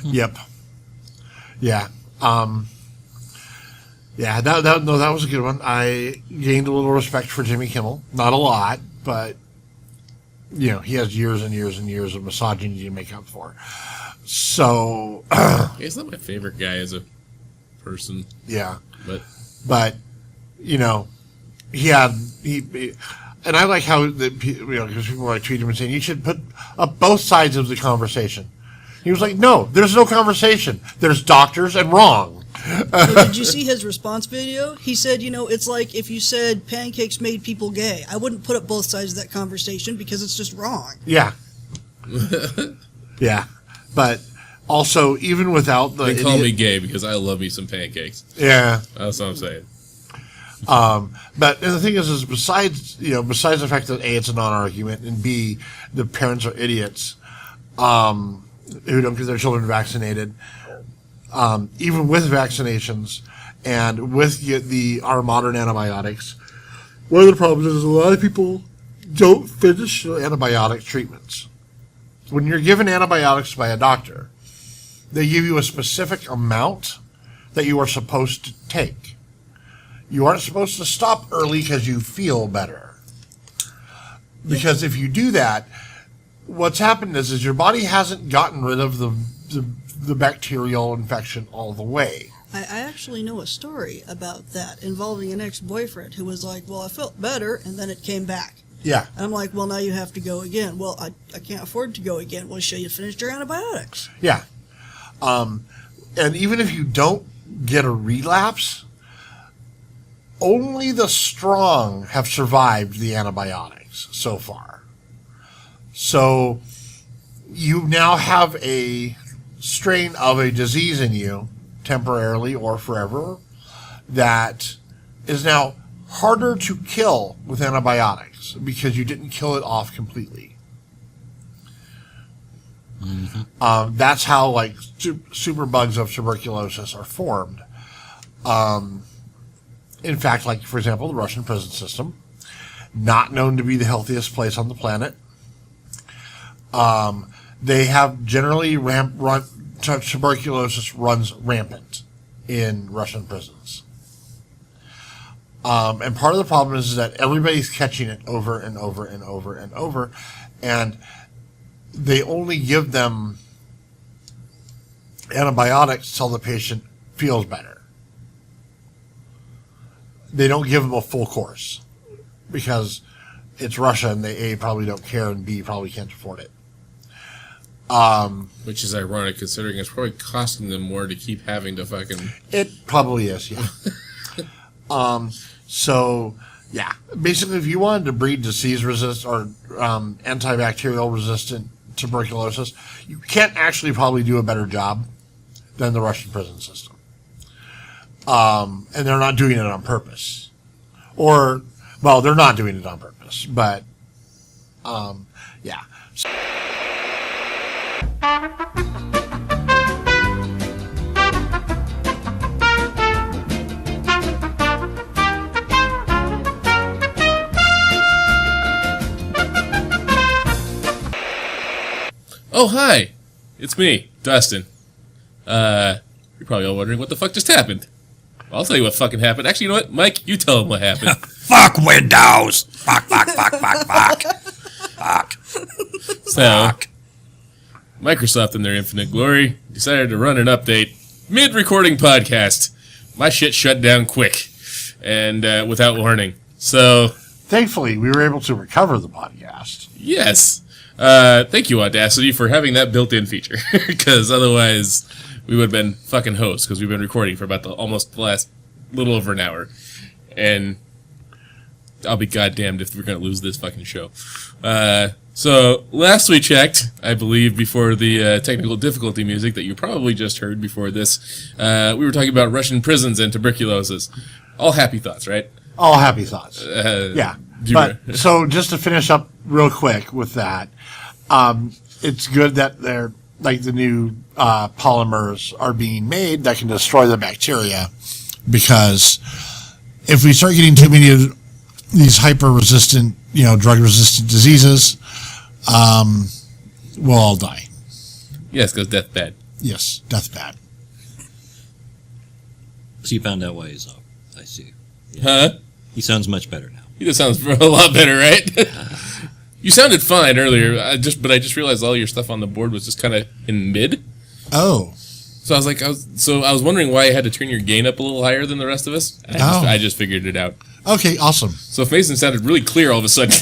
Yep. Yeah. Yeah, that was a good one. I gained a little respect for Jimmy Kimmel. Not a lot, but, he has years and years and years of misogyny to make up for. So. He's not my favorite guy as a person. Yeah. But he and I like how, because people like tweet him and saying, you should put up both sides of the conversation. He was like, no, there's no conversation. There's doctors and wrong. So did you see his response video? He said, it's like if you said pancakes made people gay. I wouldn't put up both sides of that conversation because it's just wrong. Yeah. Yeah. But also, even without the... They call me gay because I love me some pancakes. Yeah. That's what I'm saying. But and the thing is besides the fact that A, it's a non-argument, and B, the parents are idiots who don't get their children vaccinated, even with vaccinations and with our modern antibiotics, one of the problems is a lot of people don't finish antibiotic treatments. When you're given antibiotics by a doctor, they give you a specific amount that you are supposed to take. You aren't supposed to stop early because you feel better. Because if you do that, what's happened is your body hasn't gotten rid of the bacterial infection all the way. I actually know a story about that involving an ex-boyfriend who was like, well, I felt better, and then it came back. Yeah. And I'm like, well, now you have to go again. Well, I can't afford to go again. Well, show you finished your antibiotics. Yeah. And even if you don't get a relapse, only the strong have survived the antibiotics so far. So you now have a strain of a disease in you, temporarily or forever, that is now harder to kill with antibiotics because you didn't kill it off completely. Mm-hmm. That's how super bugs of tuberculosis are formed. In fact, for example, the Russian prison system, not known to be the healthiest place on the planet. They have generally tuberculosis runs rampant in Russian prisons. And part of the problem is that everybody's catching it over and over and over and over, and they only give them antibiotics till the patient feels better. They don't give them a full course because it's Russia and they A, probably don't care, and B, probably can't afford it. Which is ironic considering it's probably costing them more to keep having to fucking... It probably is, yeah. So, yeah. Basically, if you wanted to breed disease-resistant or antibacterial-resistant tuberculosis, you can't actually probably do a better job than the Russian prison system. And they're not doing it on purpose. Or, well, they're not doing it on purpose, but, yeah. Oh, hi! It's me, Dustin. You're probably all wondering what the fuck just happened. I'll tell you what fucking happened. Actually, you know what? Mike, you tell him what happened. Fuck Windows! Fuck. So, Microsoft in their infinite glory decided to run an update mid-recording podcast. My shit shut down quick and without warning. So, thankfully, we were able to recover the podcast. Yes. Thank you, Audacity, for having that built-in feature. Because otherwise, we would have been fucking hosts because we've been recording for about almost the last little over an hour. And I'll be goddamned if we're going to lose this fucking show. So, last we checked, I believe, before the technical difficulty music that you probably just heard before this, we were talking about Russian prisons and tuberculosis. All happy thoughts, right? All happy thoughts. Yeah. But, so, just to finish up real quick with that, it's good that they're, the new polymers are being made that can destroy the bacteria because if we start getting too many of these hyper-resistant, drug-resistant diseases, we'll all die. Yes, because death bad. Yes, death bad. So you found out why he's off. I see. Huh? He sounds much better now. He just sounds a lot better, right? You sounded fine earlier. But I just realized all your stuff on the board was just kind of in mid. Oh. So I was wondering why I had to turn your gain up a little higher than the rest of us. And I just figured it out. Okay, awesome. So if Mason sounded really clear all of a sudden,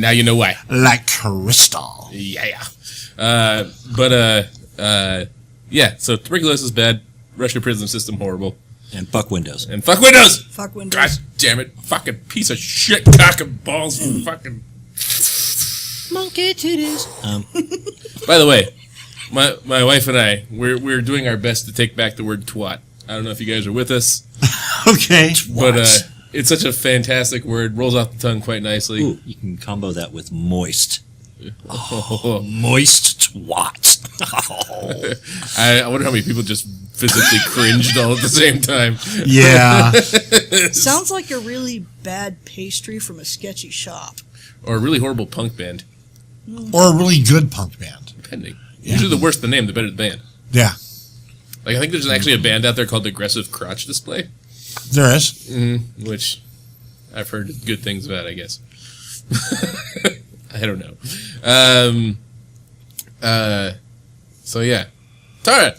now you know why. Like crystal. Yeah. Yeah. So tuberculosis is bad. Russian prison system horrible. And fuck Windows. And fuck Windows. Fuck Windows. God damn it! Fucking piece of shit. Cock and balls. Fucking Monkey titties. By the way, my wife and I we're doing our best to take back the word twat. I don't know if you guys are with us, Okay. but it's such a fantastic word. Rolls off the tongue quite nicely. Ooh, you can combo that with moist. Oh, moist twat. I wonder how many people just physically cringed all at the same time. Yeah. Sounds like a really bad pastry from a sketchy shop. Or a really horrible punk band, Or a really good punk band. depending. Usually the worse the name, the better the band. Yeah. Like I think there's actually a band out there called Aggressive Crotch Display, There is. which I've heard good things about, I guess. I don't know. So yeah. Tara!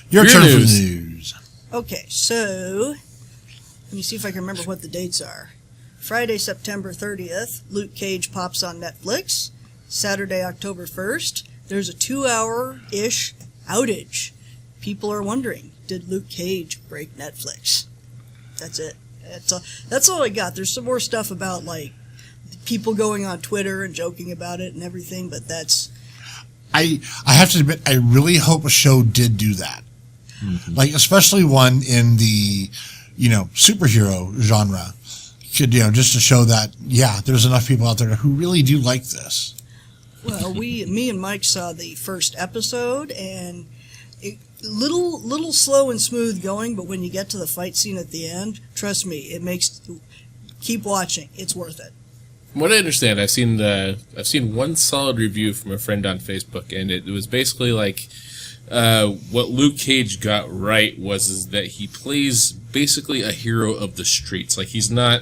Your Your turn news. for the news. Okay, so let me see if I can remember what the dates are. Friday, September 30th, Luke Cage pops on Netflix. Saturday, October 1st, there's a 2-hour-ish outage. People are wondering, did Luke Cage break Netflix? That's it. That's all I got. There's some more stuff about, like, people going on Twitter and joking about it and everything, but that's... I have to admit, I really hope a show did do that. Mm-hmm. Like, especially one in the, superhero genre. Could, just to show that, yeah, there's enough people out there who really do like this. Well, me and Mike saw the first episode, and little slow and smooth going, but when you get to the fight scene at the end, trust me, keep watching. It's worth it. From what I understand, I've seen one solid review from a friend on Facebook, and it was basically like what Luke Cage got right is that he plays basically a hero of the streets. Like he's not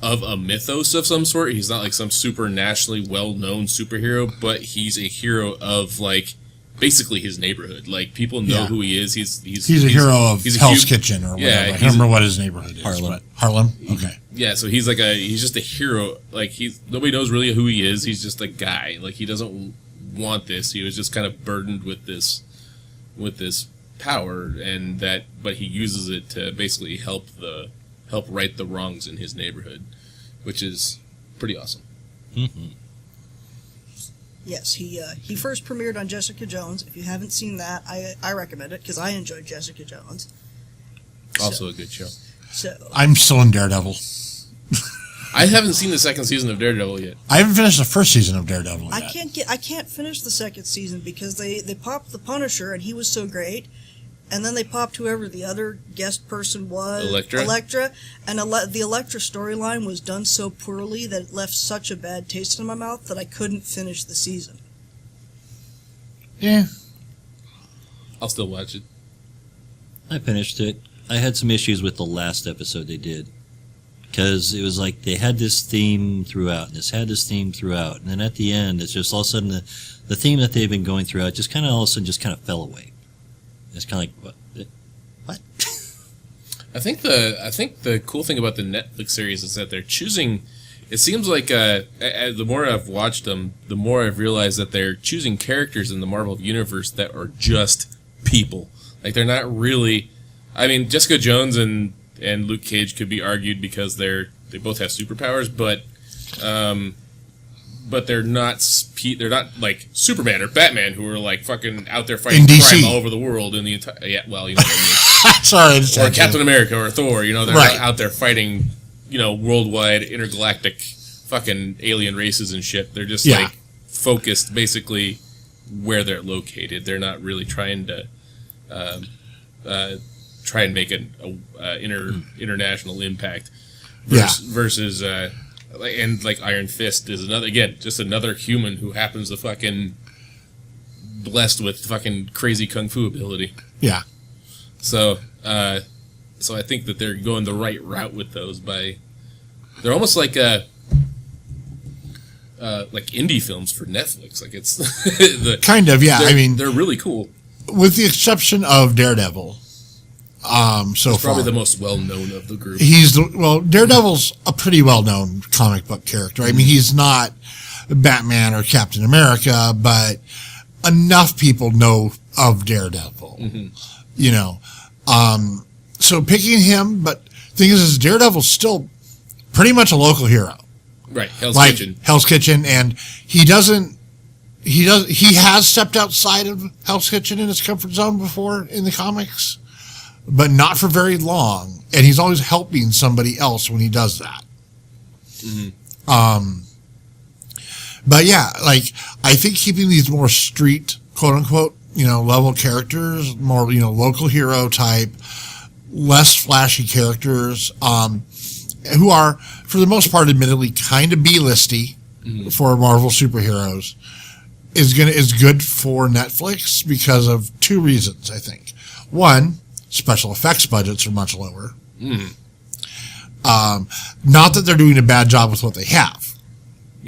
of a mythos of some sort. He's not like some super nationally well-known superhero, but he's a hero of like basically his neighborhood. Like people know who he is. He's a hero of he's a Hell's huge- Kitchen or whatever. Yeah, I can't remember what his neighborhood is. Harlem. But Harlem? Okay. Yeah, so he's just a hero. Like nobody knows really who he is. He's just a guy. Like he doesn't want this. He was just kind of burdened with this power, but he uses it to basically help right the wrongs in his neighborhood, which is pretty awesome. Mm-hmm. Yes, he first premiered on Jessica Jones. If you haven't seen that, I recommend it because I enjoyed Jessica Jones. Also a good show. So I'm still in Daredevil. I haven't seen the second season of Daredevil yet. I haven't finished the first season of Daredevil I yet. can't finish the second season because they popped the Punisher and he was so great, and then they popped whoever the other guest person was, Elektra, and the Elektra storyline was done so poorly that it left such a bad taste in my mouth that I couldn't finish the season. Yeah. I'll still watch it. I finished it. I had some issues with the last episode they did. Because it was like they had this theme throughout, and this had this theme throughout. And then at the end, it's just all of a sudden the theme that they've been going throughout just kind of all of a sudden just kind of fell away. It's kind of like, what? I think the cool thing about the Netflix series is that they're choosing. It seems like the more I've watched them, the more I've realized that they're choosing characters in the Marvel universe that are just people. Like they're not really. I mean, Jessica Jones and Luke Cage could be argued because they both have superpowers, but they're not like Superman or Batman who are like fucking out there fighting In DC. crime all over the world in the entire you know what I mean. Sorry, I just Or had to- Captain America or Thor, they're Right. not out there fighting, worldwide intergalactic fucking alien races and shit. They're just Yeah. like focused basically where they're located. They're not really trying to try and make an international impact. Yeah. Versus and like Iron Fist is just another human who happens to fucking blessed with fucking crazy kung fu ability. Yeah. So I think that they're going the right route with those they're almost like indie films for Netflix. Like it's Kind of, yeah. I mean, they're really cool. with the exception of Daredevil, so far. Probably the most well-known of the group. Daredevil's a pretty well-known comic book character. I mean, he's not Batman or Captain America, but enough people know of Daredevil. Mm-hmm. You know, so picking him, but the thing is Daredevil's still pretty much a local hero. Right, Hell's Like Kitchen. Hell's Kitchen, and he has stepped outside of Hell's Kitchen in his comfort zone before in the comics, but not for very long. And he's always helping somebody else when he does that. Mm-hmm. But yeah, like I think keeping these more street, quote unquote, level characters, more local hero type, less flashy characters, who are for the most part, admittedly, kind of B-listy for Marvel superheroes, is good for Netflix because of two reasons. I think one, special effects budgets are much lower. Not that they're doing a bad job with what they have.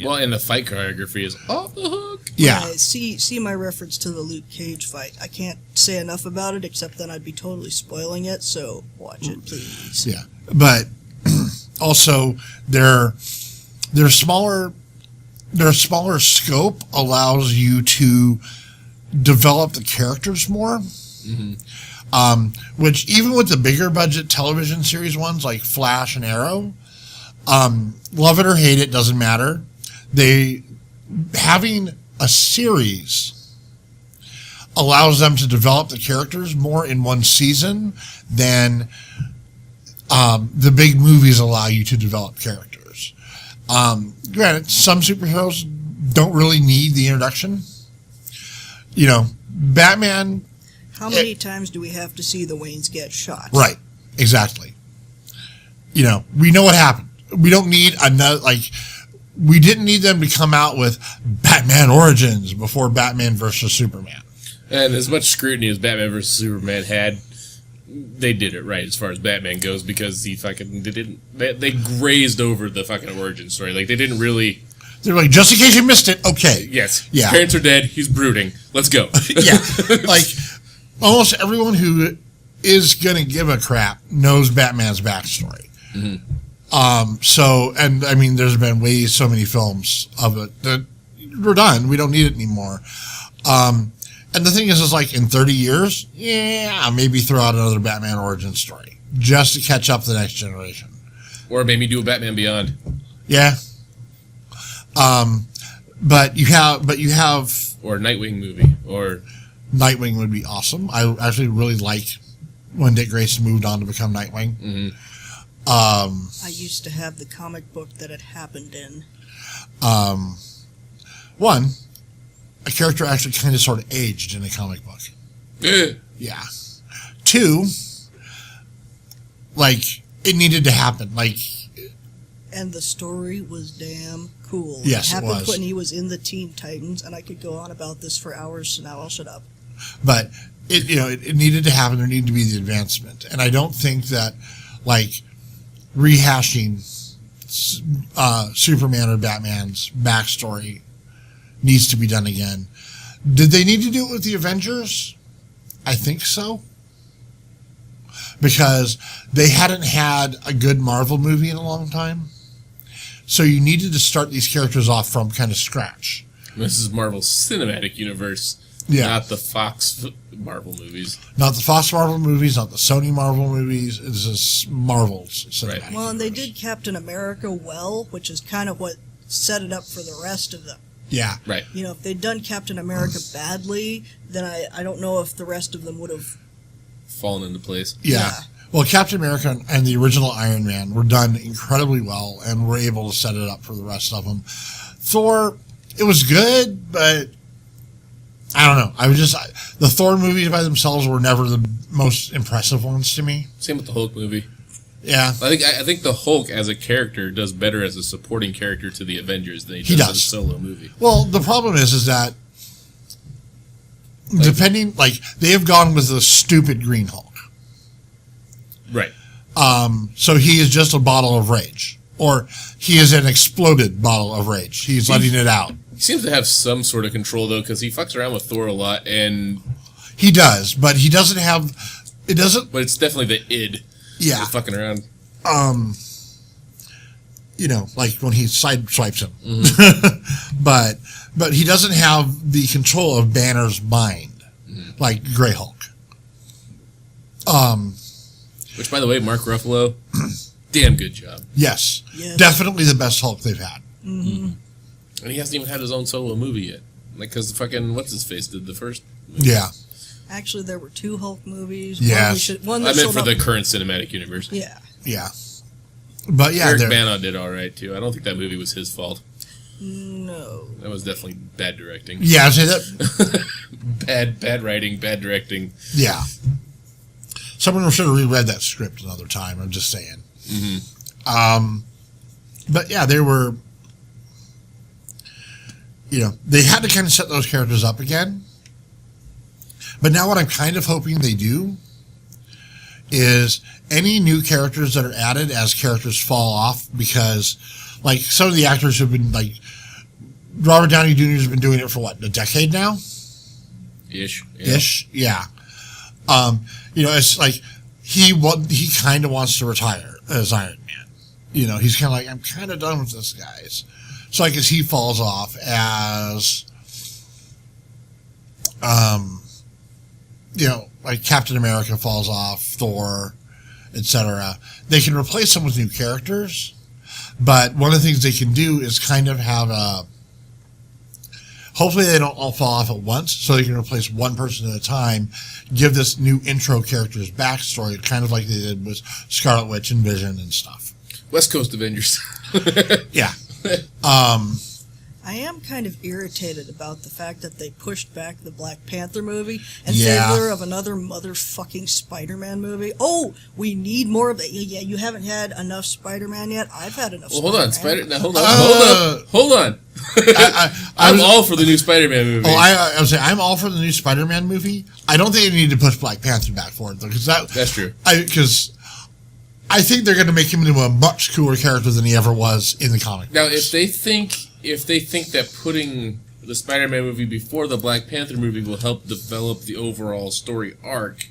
Well, and the fight choreography is off the hook. Yeah. See my reference to the Luke Cage fight. I can't say enough about it, except that I'd be totally spoiling it, so watch it, please. Yeah. But also their smaller scope allows you to develop the characters more. Which even with the bigger budget television series ones like Flash and Arrow, love it or hate it, doesn't matter. Having a series allows them to develop the characters more in one season than the big movies allow you to develop characters. Granted, some superheroes don't really need the introduction. Batman. How many times do we have to see the Waynes get shot? Right. Exactly. We know what happened. We don't need another, we didn't need them to come out with Batman Origins before Batman versus Superman. And as much scrutiny as Batman vs. Superman had, they did it right as far as Batman goes because they grazed over the fucking origin story. Like, they didn't really... They're like, just in case you missed it, okay. Yes. Yeah. His parents are dead. He's brooding. Let's go. Yeah. Almost everyone who is going to give a crap knows Batman's backstory. There's been so many films of it that we're done. We don't need it anymore. And the thing is in 30 years, maybe throw out another Batman origin story just to catch up to the next generation. Or maybe do a Batman Beyond. Yeah. But you have Or a Nightwing movie. Or Nightwing would be awesome. I actually really like when Dick Grayson moved on to become Nightwing. I used to have the comic book that it happened in. One, a character actually kind of sort of aged in a comic book. Yeah. Two, it needed to happen. And the story was damn cool. Yes, it it happened was. when he was in the Teen Titans, and I could go on about this for hours, so now I'll shut up. But it needed to happen. There needed to be the advancement, and I don't think that rehashing Superman or Batman's backstory needs to be done again. Did they need to do it with the Avengers? I think so. Because they hadn't had a good Marvel movie in a long time. So you needed to start these characters off from kind of scratch. this is Marvel's cinematic universe. Yeah. Not the Fox Marvel movies. Not the Fox Marvel movies, not the Sony Marvel movies. This is Marvel's cinematic Right. Well, and they universe. did Captain America well, which is kind of what set it up for the rest of them. Yeah. Right. If they'd done Captain America badly, then I don't know if the rest of them would have... Fallen into place. Yeah. Yeah. Well, Captain America and the original Iron Man were done incredibly well and were able to set it up for the rest of them. Thor, it was good, but I don't know. The Thor movies by themselves were never the most impressive ones to me. Same with the Hulk movie. Yeah. I think the Hulk as a character does better as a supporting character to the Avengers than he does in a solo movie. Well, the problem is that depending, they have gone with the stupid Green Hulk. Right. So he is just a bottle of rage. Or he is an exploded bottle of rage. He's letting it out. He seems to have some sort of control, though, because he fucks around with Thor a lot, and... He does, but he doesn't have... It doesn't... But it's definitely the id. Yeah. Fucking around. Like when he side swipes him. Mm-hmm. But he doesn't have the control of Banner's mind, like Grey Hulk. Which, by the way, Mark Ruffalo, damn good job. Yes. Yes. Definitely the best Hulk they've had. Mm-hmm. And he hasn't even had his own solo movie yet. Because the fucking, what's-his-face did the first movie. Yeah. Actually, there were 2 Hulk movies. Yes. One I that meant for sold the out- current cinematic universe. Yeah. Yeah. But yeah, Eric they're- Bana did all right, too. I don't think that movie was his fault. No. That was definitely bad directing. yeah, I'd say that. Bad writing, bad directing. Yeah. Someone should have reread that script another time. I'm just saying. Mm-hmm. But yeah, they were. They had to kind of set those characters up again. But now what I'm kind of hoping they do is any new characters that are added as characters fall off because, some of the actors have been, Robert Downey Jr. has been doing it for, a decade now? Ish. Yeah. Ish, yeah. It's like he kind of wants to retire as Iron Man. He's kind of like, I'm kind of done with this, guys. So, as he falls off as, Captain America falls off, Thor, etc. They can replace them with new characters, but one of the things they can do is kind of have a. Hopefully, they don't all fall off at once, so they can replace one person at a time. Give this new intro character's backstory, kind of like they did with Scarlet Witch and Vision and stuff. West Coast Avengers. Yeah. I am kind of irritated about the fact that they pushed back the Black Panther movie in Yeah. favor of another motherfucking Spider-Man movie. Oh, we need more of it. Yeah, you haven't had enough Spider-Man yet. I've had enough. Well, hold on, Spider-Man. hold on. I'm all for the new Spider-Man movie. I was saying I'm all for the new Spider-Man movie. I don't think they need to push Black Panther back for it though, because That's true. Because I think they're going to make him into a much cooler character than he ever was in the comic. Now, if they think that putting the Spider-Man movie before the Black Panther movie will help develop the overall story arc,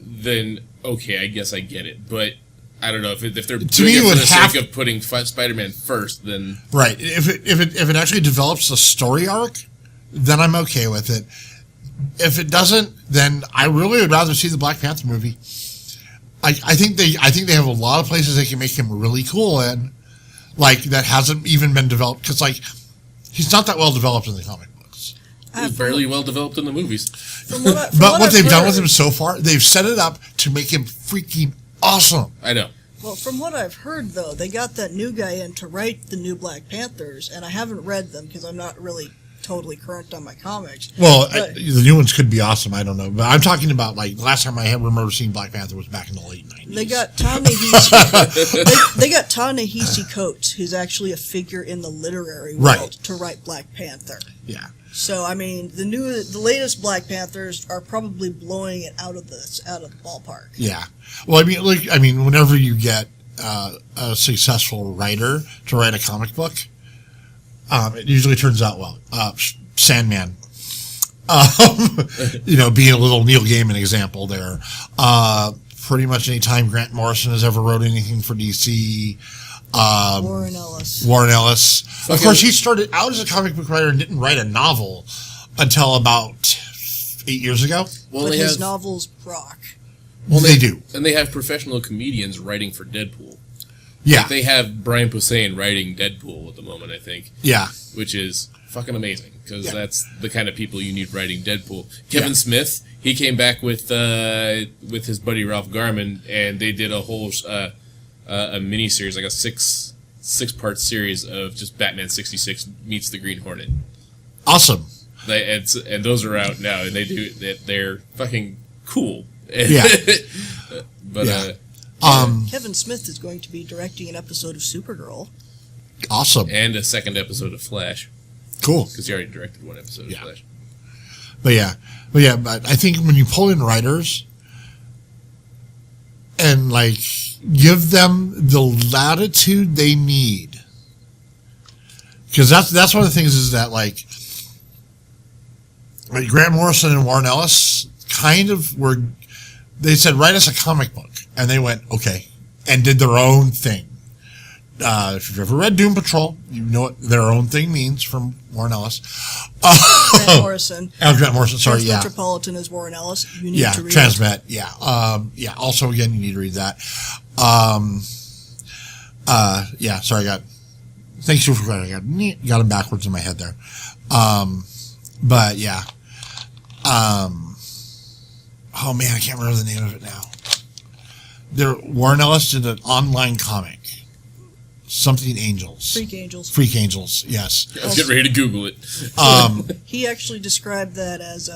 then okay, I guess I get it. But I don't know if they're doing it for the sake of putting Spider-Man first, then right. If it actually develops a story arc, then I'm okay with it. If it doesn't, then I really would rather see the Black Panther movie. I think they have a lot of places they can make him really cool in, that hasn't even been developed because he's not that well developed in the comic books. he's barely well developed in the movies. But what they've done with him so far, they've set it up to make him freaking awesome. I know. Well, from what I've heard, though, they got that new guy in to write the new Black Panthers, and I haven't read them because I'm not really totally current on my comics. Well, But- the new ones could be awesome. I don't know, but I'm talking about the last time I remember seeing Black Panther was back in the late '90s. They got Ta-Nehisi. they got Ta-Nehisi Coates, who's actually a figure in the literary world, Right. to write Black Panther. Yeah. So I mean, the latest Black Panthers are probably blowing it out of the ballpark. Yeah. Well, whenever you get a successful writer to write a comic book, it usually turns out well. Sandman. Being a little Neil Gaiman example there. Pretty much any time Grant Morrison has ever wrote anything for DC. Warren Ellis. Of course, he started out as a comic book writer and didn't write a novel until about 8 years ago. Well, But they his have novels rock. They do. and they have professional comedians writing for Deadpool. Yeah. They have Brian Posehn writing Deadpool at the moment, I think, Yeah. which is fucking amazing because Yeah. that's the kind of people you need writing Deadpool. Kevin Yeah. Smith, he came back with his buddy Ralph Garman, and they did a whole a mini series, like a six-part series of just Batman 66 meets the Green Hornet. Awesome. And those are out now, and they're fucking cool. Yeah. But Yeah. Kevin Smith is going to be directing an episode of Supergirl. Awesome. and a second episode of Flash, Cool. because he already directed one episode of Yeah. Flash. But I think when you pull in writers and like give them the latitude they need, because that's one of the things is that like Grant Morrison and Warren Ellis kind of were. They said write us a comic book, and they went okay and did their own thing. If you've ever read Doom Patrol, you know what their own thing means from Warren Ellis. Grant Morrison. Grant Morrison, sorry, yeah. Metropolitan is Warren Ellis. You need to read Transmet, yeah. Also, again, you need to read that. Sorry, thanks you for clarifying. I got them backwards in my head there. But yeah. Oh man, I can't remember the name of it now. Warren Ellis did an online comic. Something Angels. Freak Angels. Freak Angels, yes. I was getting ready to Google it. He actually described that as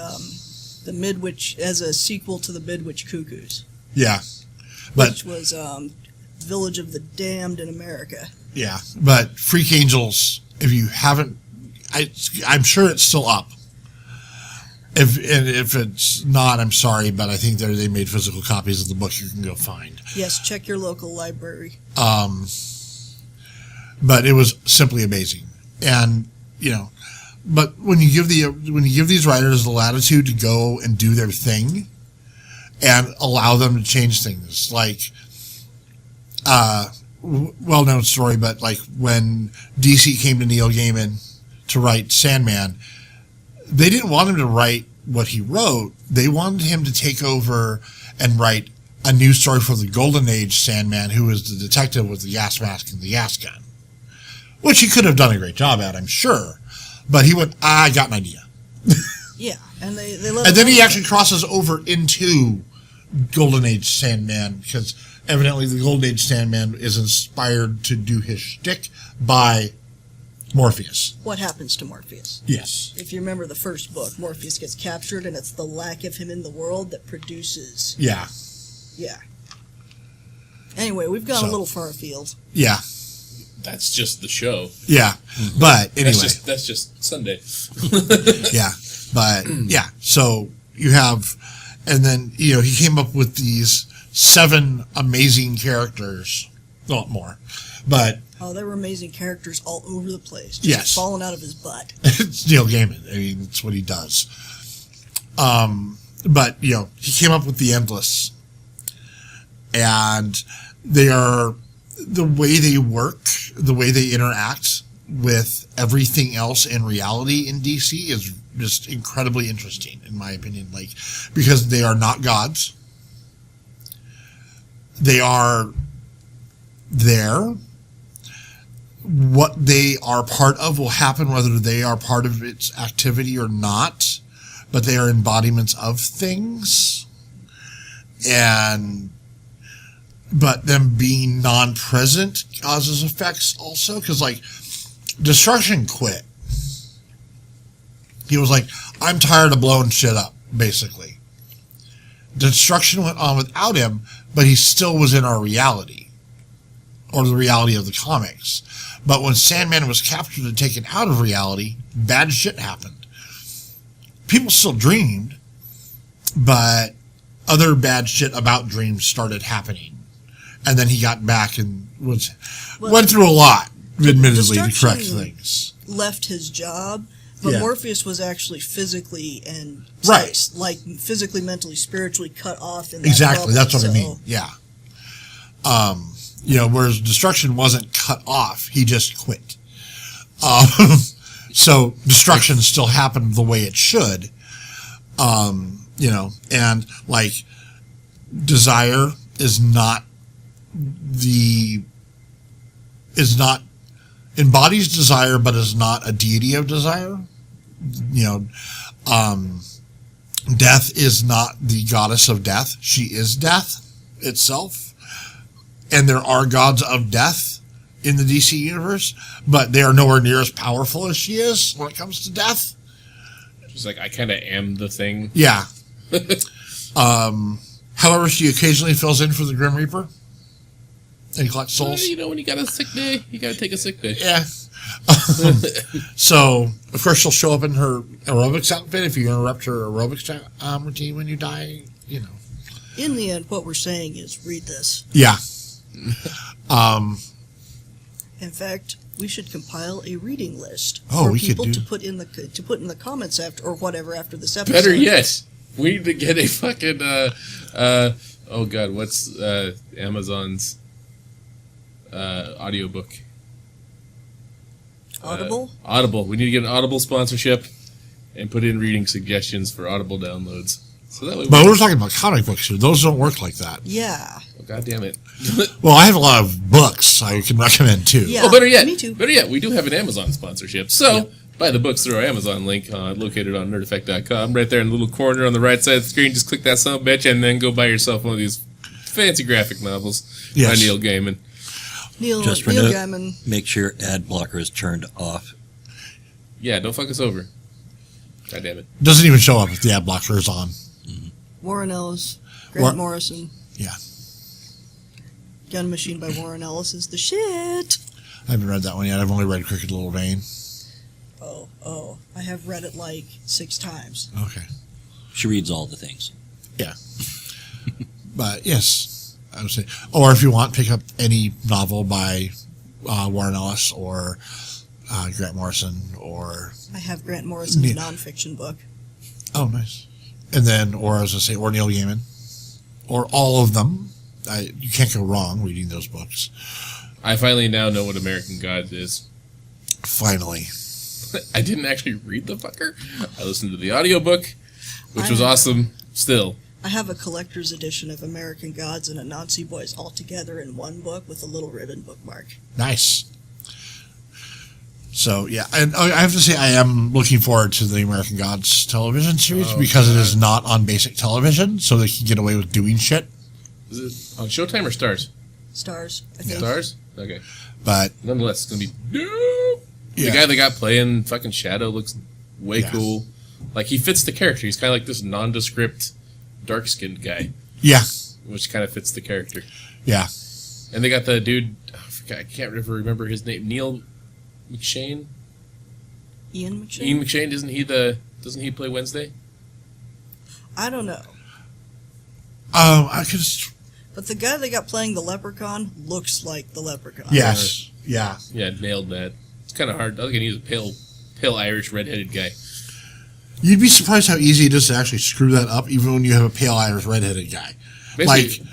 the Midwich, as a sequel to the Midwich Cuckoos, Yeah. But which was Village of the Damned in America. yeah, but Freak Angels, if you haven't, I'm sure it's still up. If it's not, I'm sorry, but I think they made physical copies of the book you can go find. Yes, check your local library. But it was simply amazing, and but when you give these writers the latitude to go and do their thing, and allow them to change things, like well-known story, but like when DC came to Neil Gaiman to write Sandman, they didn't want him to write what he wrote. They wanted him to take over and write a new story for the Golden Age Sandman, who was the detective with the gas mask and the gas gun, which he could have done a great job at, I'm sure. But he went, I got an idea. Yeah, and they let And then him he run actually crosses over into Golden Age Sandman, because evidently the Golden Age Sandman is inspired to do his shtick by Morpheus. What happens to Morpheus? Yes. If you remember the first book, Morpheus gets captured, and it's the lack of him in the world that produces. Yeah. Yeah. Anyway, we've gone So- a little far afield. Yeah. That's just the show. Yeah. But anyway. That's just Sunday. Yeah. But yeah. So you have, and then, he came up with these 7 amazing characters. Not more. But Oh, there were amazing characters all over the place. Just Yes. falling out of his butt. it's Neil Gaiman. I mean, it's what he does. But, he came up with the Endless. And they are, the way they work, the way they interact with everything else in reality in DC is just incredibly interesting, in my opinion. Like, because they are not gods. They are there. What they are part of will happen whether they are part of its activity or not, but they are embodiments of things. But them being non-present causes effects also, because like Destruction quit. He was like, I'm tired of blowing shit up, basically. Destruction went on without him, but he still was in our reality, or the reality of the comics. But when Sandman was captured and taken out of reality, bad shit happened. People still dreamed, but other bad shit about dreams started happening. And then he got back and went through a lot, admittedly, to correct Destruction things. Left his job, but Yeah. Morpheus was actually physically and Right. like physically, mentally, spiritually cut off. In that Exactly, bubble, that's what I so- mean. Yeah. Whereas Destruction wasn't cut off; he just quit. So Destruction still happened the way it should. And like Desire embodies desire, but is not a deity of desire. Death is not the goddess of death. She is death itself. And there are gods of death in the DC universe, but they are nowhere near as powerful as she is when it comes to death. She's like, I kind of am the thing. Yeah. However, she occasionally fills in for the Grim Reaper and collects souls. Well, you know, when you got a sick day, you got to take a sick day. Yeah. So, of course, she'll show up in her aerobics outfit if you interrupt her aerobics routine when you die, you know. In the end, what we're saying is read this. Yeah. In fact, we should compile a reading list Oh, for we could people do- to put in the comments after or whatever after this episode. Better yet, we need to get a fucking, oh God, what's Amazon's audiobook? Audible. Audible. We need to get an Audible sponsorship and put in reading suggestions for Audible downloads. So that way But we're talking about comic books here. Those don't work like that. Yeah. oh, God damn it. Well, I have a lot of books I can recommend, too. Yeah. Oh, better yet. Me too. Better yet, we do have an Amazon sponsorship. So, buy the books through our Amazon link located on nerdeffect.com. Right there in the little corner on the right side of the screen. Just click that son of a bitch and then go buy yourself one of these fancy graphic novels by Yes. Neil Gaiman. Neil Just for Gaiman. Make sure ad blocker is turned off. Yeah, don't fuck us over. God damn it. Doesn't even show up if the ad blocker is on. Warren Ellis. Grant War- Morrison. Yeah. Gun Machine by Warren Ellis is the shit. I haven't read that one yet. I've only read Crooked Little Vein. Oh. I have read it like 6 times. Okay. She reads all the things. But yes, I would say, or if you want, pick up any novel by Warren Ellis or Grant Morrison or, I have Grant Morrison's Yeah. nonfiction book. oh, nice. And then, or as I say, or Neil Gaiman, or all of them. You can't go wrong reading those books. I finally now know what American Gods is. Finally. I didn't actually read the fucker. I listened to the audiobook, which was I- awesome still. I have a collector's edition of American Gods and Anansi Boys all together in one book with a little ribbon bookmark. Nice. So, yeah, and I have to say I am looking forward to the American Gods television series because it is not on basic television, so they can get away with doing shit. Is it on Showtime or Stars? Stars, I think. Stars? Okay. But, Nonetheless, it's going to be dope. yeah. The guy they got playing fucking Shadow looks way Yeah. cool. Like, he fits the character. He's kind of like this nondescript, dark-skinned guy, Yeah, which kind of fits the character. yeah. And they got the dude, I can't ever remember his name, Neil McShane? Ian McShane? Ian McShane, doesn't he play Wednesday? I don't know. I could. But the guy they got playing the Leprechaun looks like the Leprechaun. Yes, yeah. Yeah, nailed that. It's kind of hard. I think he's a pale Irish redheaded guy. You'd be surprised how easy it is to actually screw that up, even when you have a pale Irish redheaded guy. Basically,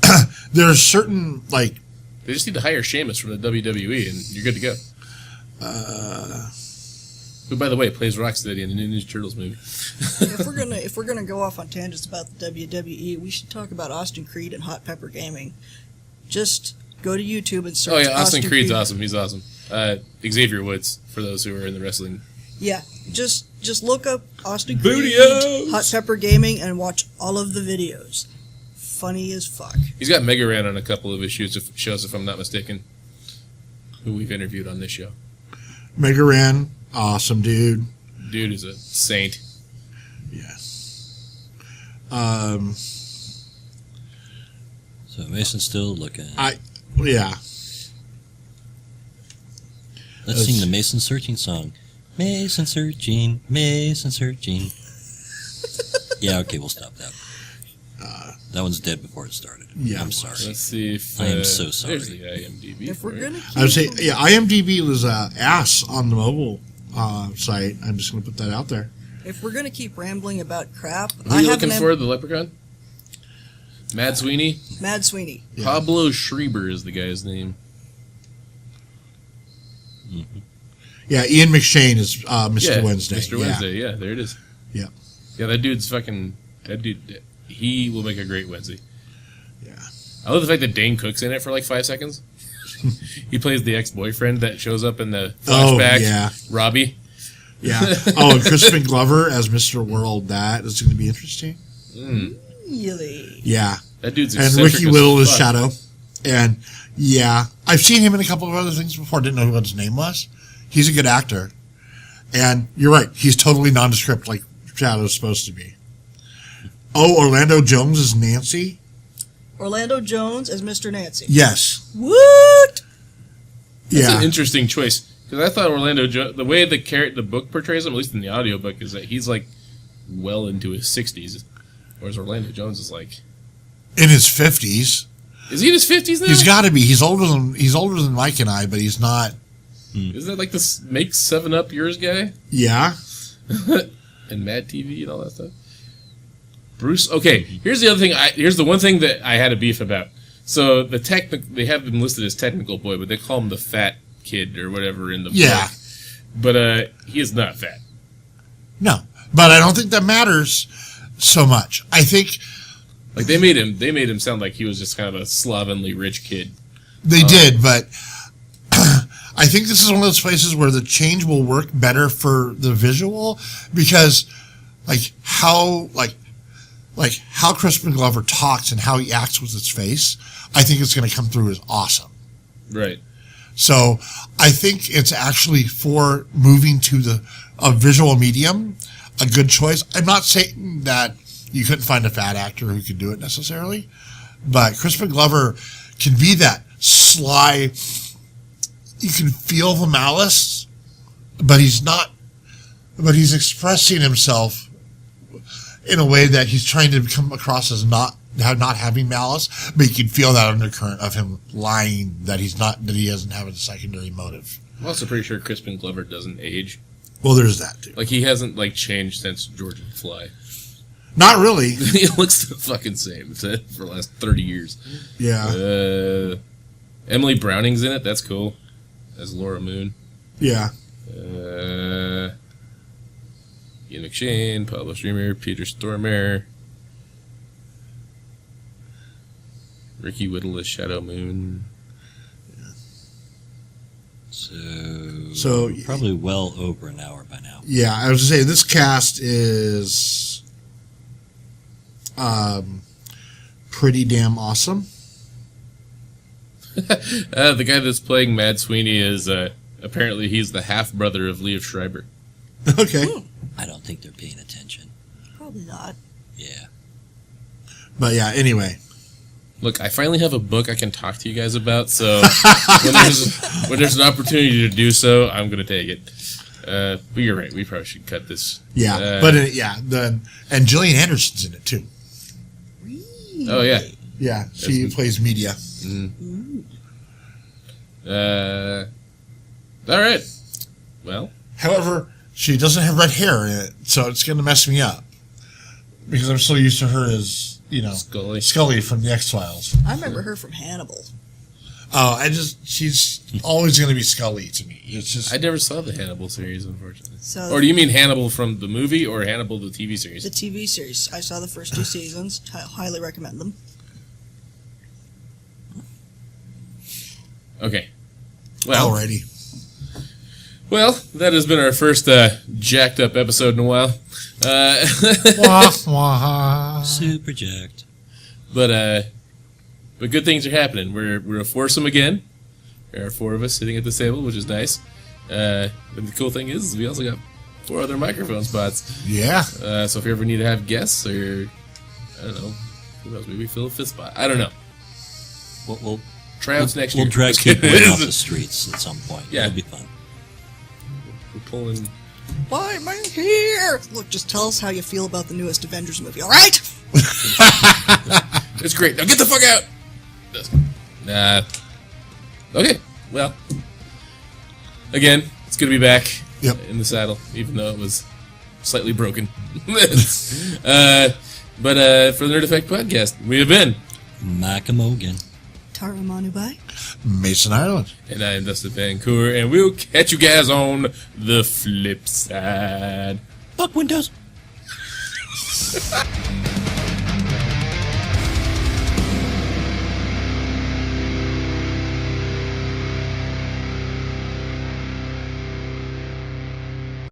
Like, there's certain like. they just need to hire Sheamus from the WWE, and you're good to go. Who, by the way, plays Rocksteady in the Ninja Turtles movie. If we're gonna go off on tangents about the WWE, we should talk about Austin Creed and Hot Pepper Gaming. Just go to YouTube and search. Oh yeah, Austin Creed's awesome. He's awesome. Xavier Woods, for those who are in the wrestling. Yeah, just look up Austin Booty Creed, O's! Hot Pepper Gaming, and watch all of the videos. Funny as fuck. He's got Mega Ran on a couple of his shows, if I'm not mistaken, who we've interviewed on this show. Mega Ran, awesome dude. Dude is a saint. Yes. So Mason's still looking. Yeah. Let's sing the Mason searching song. Mason searching, Mason searching. Yeah, okay, we'll stop that. That one's dead before it started. Yeah, I'm it sorry. Let's see if I am so sorry. There's the IMDb. If we're for it. gonna keep I would say, yeah, IMDb was ass on the mobile site. I'm just going to put that out there. if we're gonna keep rambling about crap, Who are you looking for? The Leprechaun? Mad Sweeney? Mad Sweeney. Yeah. Pablo Schreiber is the guy's name. Yeah, Ian McShane is Mr. Yeah, Wednesday. Mr. Yeah. Wednesday, yeah, there it is. Yeah. Yeah, that dude's fucking. That dude, he will make a great Wednesday. Yeah. I love the fact that Dane Cook's in it for like 5 seconds. He plays the ex-boyfriend that shows up in the flashback. Oh, yeah. Robbie. Yeah. Oh, and Crispin Glover as Mr. World. That is going to be interesting. Really? Yeah. That dude's And eccentric Ricky as Whittle is fuck. Shadow. And yeah, I've seen him in a couple of other things before. Didn't know what his name was. He's a good actor. And you're right. He's totally nondescript like Shadow's supposed to be. Oh, Orlando Jones is Nancy? Orlando Jones as Mr. Nancy. Yes. What? That's Yeah. an interesting choice. Because I thought Orlando Jones, the way the book portrays him, at least in the audiobook, is that he's like well into his 60s. Whereas Orlando Jones is like. In his 50s. Is he in his 50s now? He's got to be. He's older than Mike and I, but he's not. Is that like this Make 7 Up Yours guy? Yeah. And Mad TV and all that stuff? Bruce. Okay, here's the other thing. Here's the one thing that I had a beef about. So they have him listed as technical boy, but they call him the fat kid or whatever in the Yeah. book. But he is not fat. No, but I don't think that matters so much. I think Like they made him sound like he was just kind of a slovenly rich kid. they did, but I think this is one of those places where the change will work better for the visual because, how Crispin Glover talks and how he acts with his face, I think it's going to come through as awesome. Right. So I think it's actually for moving to a visual medium, a good choice. I'm not saying that you couldn't find a fat actor who could do it necessarily, but Crispin Glover can be that sly. You can feel the malice, but he's not. But he's expressing himself in a way that he's trying to come across as not having malice, but you can feel that undercurrent of him lying that he doesn't have a secondary motive. I'm also pretty sure Crispin Glover doesn't age. Well, there's that too. Like he hasn't changed since George and Fly. Not really. He looks the fucking same for the last 30 years. Yeah. Emily Browning's in it. That's cool. As Laura Moon. Yeah. Ian McShane, Pablo Streamer, Peter Stormare, Ricky Whittle as Shadow Moon. So probably well over an hour by now. Yeah, I was going to say, this cast is pretty damn awesome. The guy that's playing Mad Sweeney is apparently he's the half brother of Liev Schreiber. Okay. I don't think they're paying attention. Probably not. Yeah. But yeah, anyway. Look, I finally have a book I can talk to you guys about, so when there's an opportunity to do so, I'm going to take it. But you're right, we probably should cut this. Yeah, and Gillian Anderson's in it too. Oh, yeah. Yeah, she plays media. All right. Well, However, she doesn't have red hair in it, so it's going to mess me up. Because I'm so used to her as, Scully from the X-Files. I remember her from Hannibal. Oh, she's always going to be Scully to me. It's just I never saw the Hannibal series, unfortunately. So Or do you mean Hannibal from the movie or Hannibal the TV series? the TV series. I saw the first 2 seasons. I highly recommend them. Okay. Well, already. well, that has been our first jacked up episode in a while. Wah, wah. Super jacked. But good things are happening. We're a foursome again. There are 4 of us sitting at this table, which is nice. But the cool thing is we also got 4 other microphone spots. Yeah. So if you ever need to have guests or, I don't know, who knows, maybe fill a 5th spot. I don't know. We'll Tryouts next year. We'll drag Just people kidding. off the streets at some point. Yeah. It'll be fun. We're pulling... Why am I here? Look, just tell us how you feel about the newest Avengers movie, all right? It's great. Now get the fuck out! Okay, well. Again, it's good to be back in the saddle, even though it was slightly broken. But for the Nerd Effect Podcast, we have been Macamogan. Tara Manubai. Mason Island. And I am Dustin Vancouver, and we'll catch you guys on the flip side. Fuck Windows.